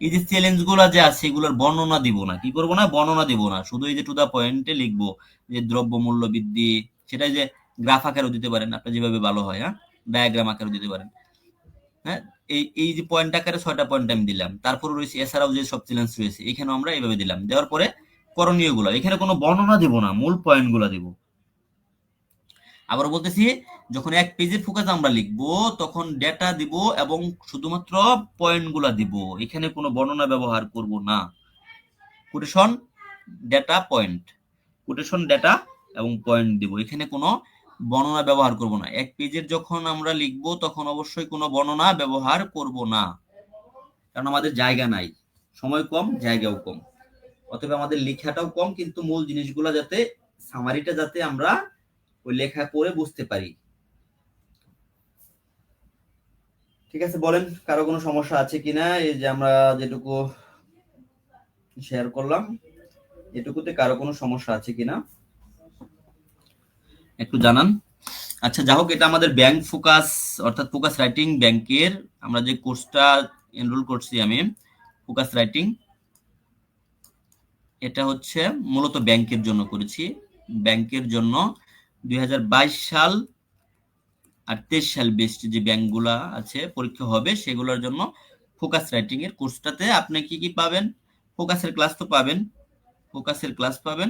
এই যে চ্যালেঞ্জ গুলা যে আছে এগুলোর বর্ণনা দিব না, কি করব না, বর্ণনা দিব না, শুধু এই যে টু দা পয়েন্টে লিখবো যে দ্রব্য মূল্য বৃদ্ধি, সেটা যে গ্রাফ আকারেও দিতে পারেন আপনি, যেভাবে ভালো হয়, হ্যাঁ, ডায়াগ্রাম আকারেও দিতে পারেন। হ্যাঁ, এই এই যে পয়েন্ট আকারে 6টা পয়েন্ট আমি দিলাম, তারপর রয়েছে এছাড়াও যে সব চ্যালেঞ্জ রয়েছে, এখানেও আমরা এইভাবে দিলাম, দেওয়ার পরে করণীয় গুলো, এখানে কোনো বর্ণনা দিব না, মূল পয়েন্ট গুলা দিব। আবার বলতেছি, যখন এক পেজের ফোকাস আমরা লিখবো তখন ডেটা দিব এবং শুধুমাত্র পয়েন্ট গুলা দিব, এখানে কোনো বর্ণনা ব্যবহার করব না। Quotation, data, point, quotation, data এবং পয়েন্ট দিব, এখানে কোনো বর্ণনা ব্যবহার করব না। এক পেজের যখন আমরা লিখবো তখন অবশ্যই কোনো বর্ণনা ব্যবহার করব না, কারণ আমাদের জায়গা নাই, সময় কম, জায়গাও কম, অতএব আমাদের লেখাটাও কম, কিন্তু মূল জিনিসগুলো যাতে, সামারিটা যাতে আমরা ওই লেখা পড়ে বুঝতে পারি। ঠিক আছে, বলেন কারো কোনো সমস্যা আছে কিনা? এই যে আমরা যেটুকু শেয়ার করলাম এটুকুতে কারো কোনো সমস্যা আছে কিনা একটু জানান। আচ্ছা, যা হোক, এটা আমাদের ব্যাংক ফোকাস অর্থাৎ ফোকাস রাইটিং ব্যাংকের আমরা যে কোর্সটা এনরোল করছি আমি, ফোকাস রাইটিং, এটা হচ্ছে মূলত ব্যাংকের জন্য করেছি। ব্যাংকের জন্য 2022 সাল আর 23 সাল বেসড যে ব্যাংকগুলা আছে পরীক্ষা হবে সেগুলোর জন্য ফোকাস রাইটিং এর কোর্সটাতে আপনি কি কি পাবেন? ফোকাসের ক্লাস তো পাবেন, ফোকাসের ক্লাস পাবেন,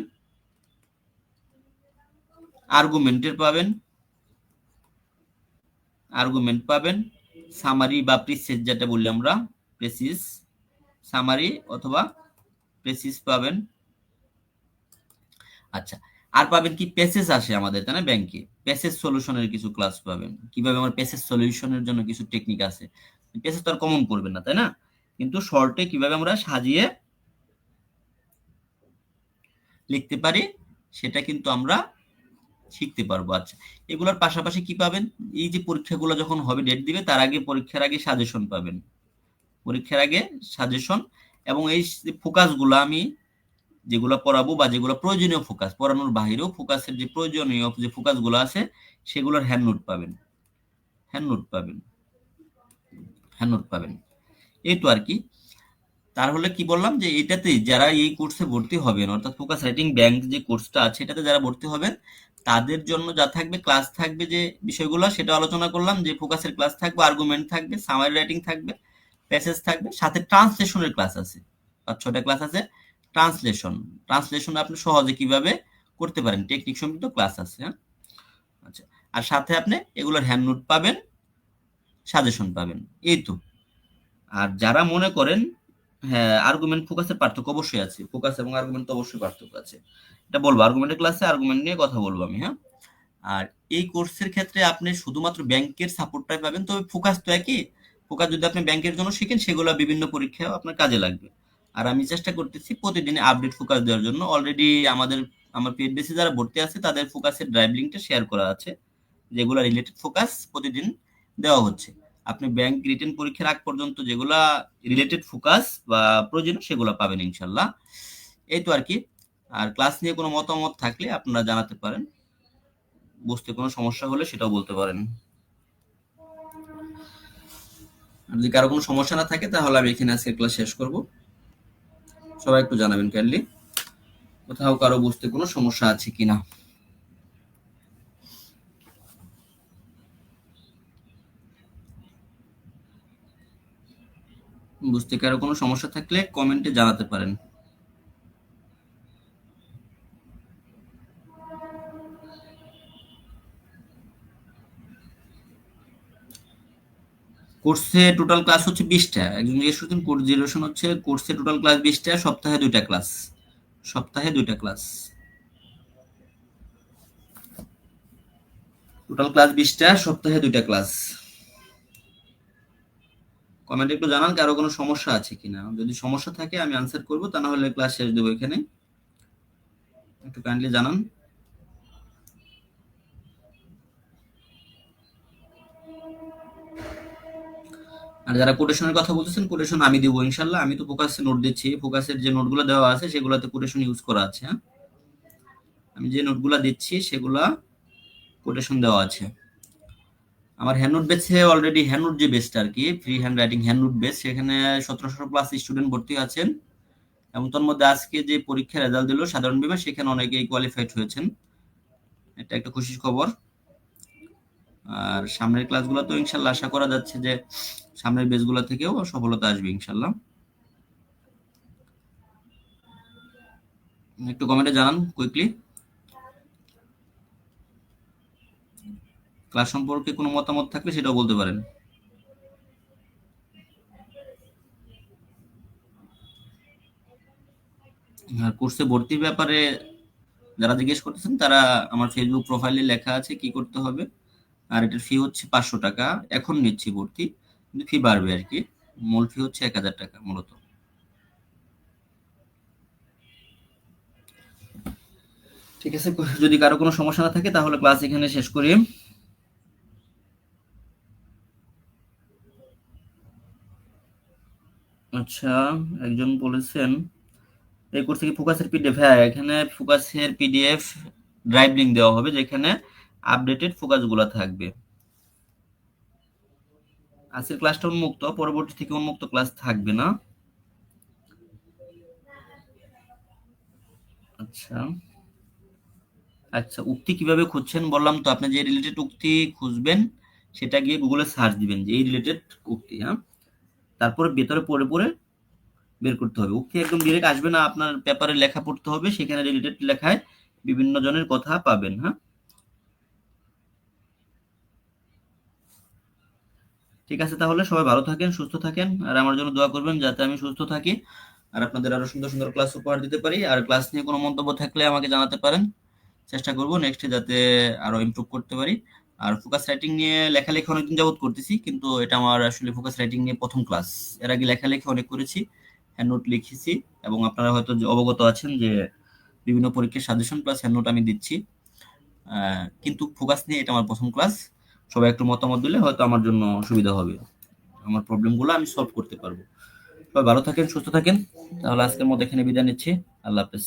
আর্গুমেন্টের পাবেন, আর্গুমেন্ট পাবেন, সামারি বা প্রিসিস যেটা বললি আমরা, প্রেসিস, সামারি অথবা প্রেসিস পাবেন। আচ্ছা, আর পাবেন কি পেসেস আসে আমাদের, তাই না? ব্যাংকে পেসেস সলিউশনের কিছু ক্লাস পাবেন, কিভাবে আমার পেসেস সলিউশনের জন্য কিছু টেকনিক আছে। পেসেস তো আর কমন করবেন না, তাই না? কিন্তু শর্টে কিভাবে আমরা সাজিয়ে লিখতে পারি সেটা কিন্তু আমরা শিখতে পারবো। আচ্ছা, এগুলোর পাশাপাশি কি পাবেন? এই যে পরীক্ষাগুলো যখন হবে, ডেট দিবে, তার আগে পরীক্ষার আগে সাজেশন পাবেন, পরীক্ষার আগে সাজেশন। এবং এই ফোকাসগুলো আমি যেগুলো পড়াবো বা যেগুলো প্রয়োজনীয় ফোকাস, পড়ানোর বাহিরেও ফোকাসের যে প্রয়োজনীয় যে ফোকাসগুলো আছে সেগুলোর হ্যান্ড নোট পাবেন, হ্যান্ড নোট পাবেন, হ্যান্ড নোট পাবেন। এই তো আর কি। তাহলে কি বললাম যে এটাতে যারা এই কোর্সে ভর্তি হবেন, অর্থাৎ ফোকাস রাইটিং ব্যাংক যে কোর্সটা আছে এটাতে যারা ভর্তি হবেন তাদের জন্য যা থাকবে, ক্লাস থাকবে, যে বিষয়গুলো সেটা আলোচনা করলাম, যে ফোকাসের ক্লাস থাকবে, আর্গুমেন্ট থাকবে, সামারি রাইটিং থাকবে, প্যাসেজ থাকবে, সাথে ট্রান্সলেশনের ক্লাস আছে, 5-6টা ক্লাস আছে। ট্রান্সলেশন, ট্রান্সলেশন আপনি সহজে কিভাবে করতে পারেন টেকনিক সম্পর্কিত ক্লাস আছে, হ্যাঁ। আচ্ছা, আর সাথে আপনি এগুলোর হ্যান্ড নোট পাবেন, সাজেশন পাবেন, এই তো। আর যারা মনে করেন, হ্যাঁ, আর্গুমেন্ট ফোকাসের পার্থক্য অবশ্যই আছে, ফোকাস এবং আর্গুমেন্ট তো অবশ্যই পার্থক্য আছে, এটা বলবো আর্গুমেন্টের ক্লাসে, আর্গুমেন্ট নিয়ে কথা বলবো আমি, হ্যাঁ। আর এই কোর্সের ক্ষেত্রে আপনি শুধুমাত্র ব্যাংকের সাপোর্টটাই পাবেন, তবে ফোকাস তো একই। ফোকাস যদি আপনি ব্যাংকের জন্য শিখেন সেগুলো বিভিন্ন পরীক্ষায় আপনার কাজে লাগবে। আর আমি চেষ্টা করতেছি প্রতিদিন আপডেট ফোকাস দেওয়ার জন্য। অলরেডি আমার পেড বেসে যারা ভর্তি আছে তাদের ফোকাসের ড্রাইভ লিঙ্কটা শেয়ার করা আছে, যেগুলো রিলেটেড ফোকাস প্রতিদিন দেওয়া হচ্ছে। আপনি ব্যাংক রিটেন পরীক্ষার আগ পর্যন্ত যেগুলা রিলেটেড ফোকাস বা প্রয়োজন সেগুলো পাবেন ইনশাল্লাহ। এই তো আর কি। আর ক্লাস নিয়ে কোনো মতামত থাকলে আপনারা জানাতে পারেন, বুঝতে কোনো সমস্যা হলে সেটাও বলতে পারেন। আর যদি কারো কোনো সমস্যা না থাকে তাহলে আমি এখানে আজকে ক্লাস শেষ করব। সবাই একটু জানাবেন কাইন্ডলি কোথাও কারো বুঝতে কোনো সমস্যা আছে কিনা। বুঝতে কারো কোনো সমস্যা থাকলে কমেন্টে জানাতে পারেন। কোর্সে টোটাল ক্লাস হচ্ছে 20টা। একজন জিজ্ঞেস করছেন কোর্স ডিউরেশন হচ্ছে, কোর্সে টোটাল ক্লাস 20টা, সপ্তাহে 2টা ক্লাস, সপ্তাহে 2টা ক্লাস, টোটাল ক্লাস 20টা, সপ্তাহে 2টা ক্লাস। কমেন্টে একটু জানান কারো কোনো সমস্যা আছে কিনা, যদি সমস্যা থাকে আমি আনসার করবো, তা না হলে ক্লাস শেষ দেবো এখানে। একটু কাইন্ডলি জানান। আর যারা কোটেশনের কথা বলতেছেন, কোটেশন আমি দিব ইনশাল্লাহ। আমি তো ফোকাসে নোট দিচ্ছি, ফোকাসের যে নোটগুলো দেওয়া আছে সেগুলোতে কোটেশন ইউজ করা আছে, হ্যাঁ। আমি যে নোটগুলো দিচ্ছি সেগুলা কোটেশন দেওয়া আছে। আমার হ্যান্ড নোট বেসে অলরেডি, হ্যান্ড নোট যে বেসটা আর কি, free hand writing hand note base, সেখানে 1700 প্লাস স্টুডেন্ট ভর্তি আছেন। এবং তার মধ্যে আজকে যে পরীক্ষার রেজাল্ট দিল সাধারণ বিভাগ, সেখানে অনেকেই কোয়ালিফাইড হয়েছেন, এটা একটা খুশির খবর। আর সামনের ক্লাসগুলো তো ইনশাল্লাহ আশা করা যাচ্ছে যে সামনের বেসগুলো থেকেও সফলতা আসবে ইনশাল্লাহ। একটু কমেন্টে জানান কুইকলি। ক্লাস সম্পর্কে কোনো মতামত থাকলে সেটাও বলতে পারেন। আর কোর্সে ভর্তির ব্যাপারে যারা জিজ্ঞেস করতেছেন তারা আমার ফেসবুক প্রোফাইলে লেখা আছে কি করতে হবে। আর এটার ফি হচ্ছে 500 টাকা, এখন নিচ্ছি ভর্তি, কিন্তু ফি বাড়বে আর কি। মূল ফি হচ্ছে 1000 টাকা মূলত। ঠিক আছে, যদি কারো কোনো সমস্যা না থাকে তাহলে ক্লাস এখানে শেষ করি। আচ্ছা, একজন বলেছেন এই কোর্স থেকে ফোকাসের পিডিএফ, হ্যাঁ এখানে ফোকাসের পিডিএফ ড্রাইভ লিংক দেওয়া হবে যেখানে আপডেটেড ফোকাস গুলা থাকবে। আজকের ক্লাসটা উন্মুক্ত, পরবর্তী থেকে উন্মুক্ত ক্লাস থাকবে না। আচ্ছা আচ্ছা, উক্তি কিভাবে খুঁজছেন বললাম তো। আপনি যে রিলেটেড উক্তি খুঁজবেন সেটা গিয়ে গুগলে সার্চ দিবেন যে এই রিলেটেড উক্তি, হ্যাঁ। তারপরে ভেতরে পড়ে পড়ে বের করতে হবে। উক্তি একদম ডিরেক্ট আসবে না, আপনার পেপারে লেখা পড়তে হবে, সেখানে রিলেটেড লেখায় বিভিন্ন জনের কথা পাবেন, হ্যাঁ। ঠিক আছে, তাহলে সবাই ভালো থাকেন, সুস্থ থাকেন, আর আমার জন্য দোয়া করবেন যাতে আমি সুস্থ থাকি আর আপনাদের আরো সুন্দর সুন্দর ক্লাস উপহার দিতে পারি। আর ক্লাস নিয়ে কোনো মন্তব্য থাকলে আমাকে জানাতে পারেন, চেষ্টা করব নেক্সটে যাতে আরো ইমপ্রুভ করতে পারি। আর ফোকাস রাইটিং নিয়ে লেখালেখি অনেকদিন যাবত করতেছি, কিন্তু এটা আমার আসলে ফোকাস রাইটিং নিয়ে প্রথম ক্লাস। এর আগে লেখালেখি অনেক করেছি, হ্যান্ড নোট লিখেছি, এবং আপনারা হয়তো যে অবগত আছেন যে বিভিন্ন পরীক্ষার সাজেশন প্লাস হ্যান্ড নোট আমি দিচ্ছি। কিন্তু ফোকাস নিয়ে এটা আমার প্রথম ক্লাস। সবাই একটু মতামত দিলে হয়তো আমার জন্য সুবিধা হবে, আমার প্রবলেমগুলো আমি সলভ করতে পারবো। সবাই ভালো থাকেন, সুস্থ থাকেন। তাহলে আজকের মতো এখানে বিদায় নিচ্ছি। আল্লাহ হাফেজ।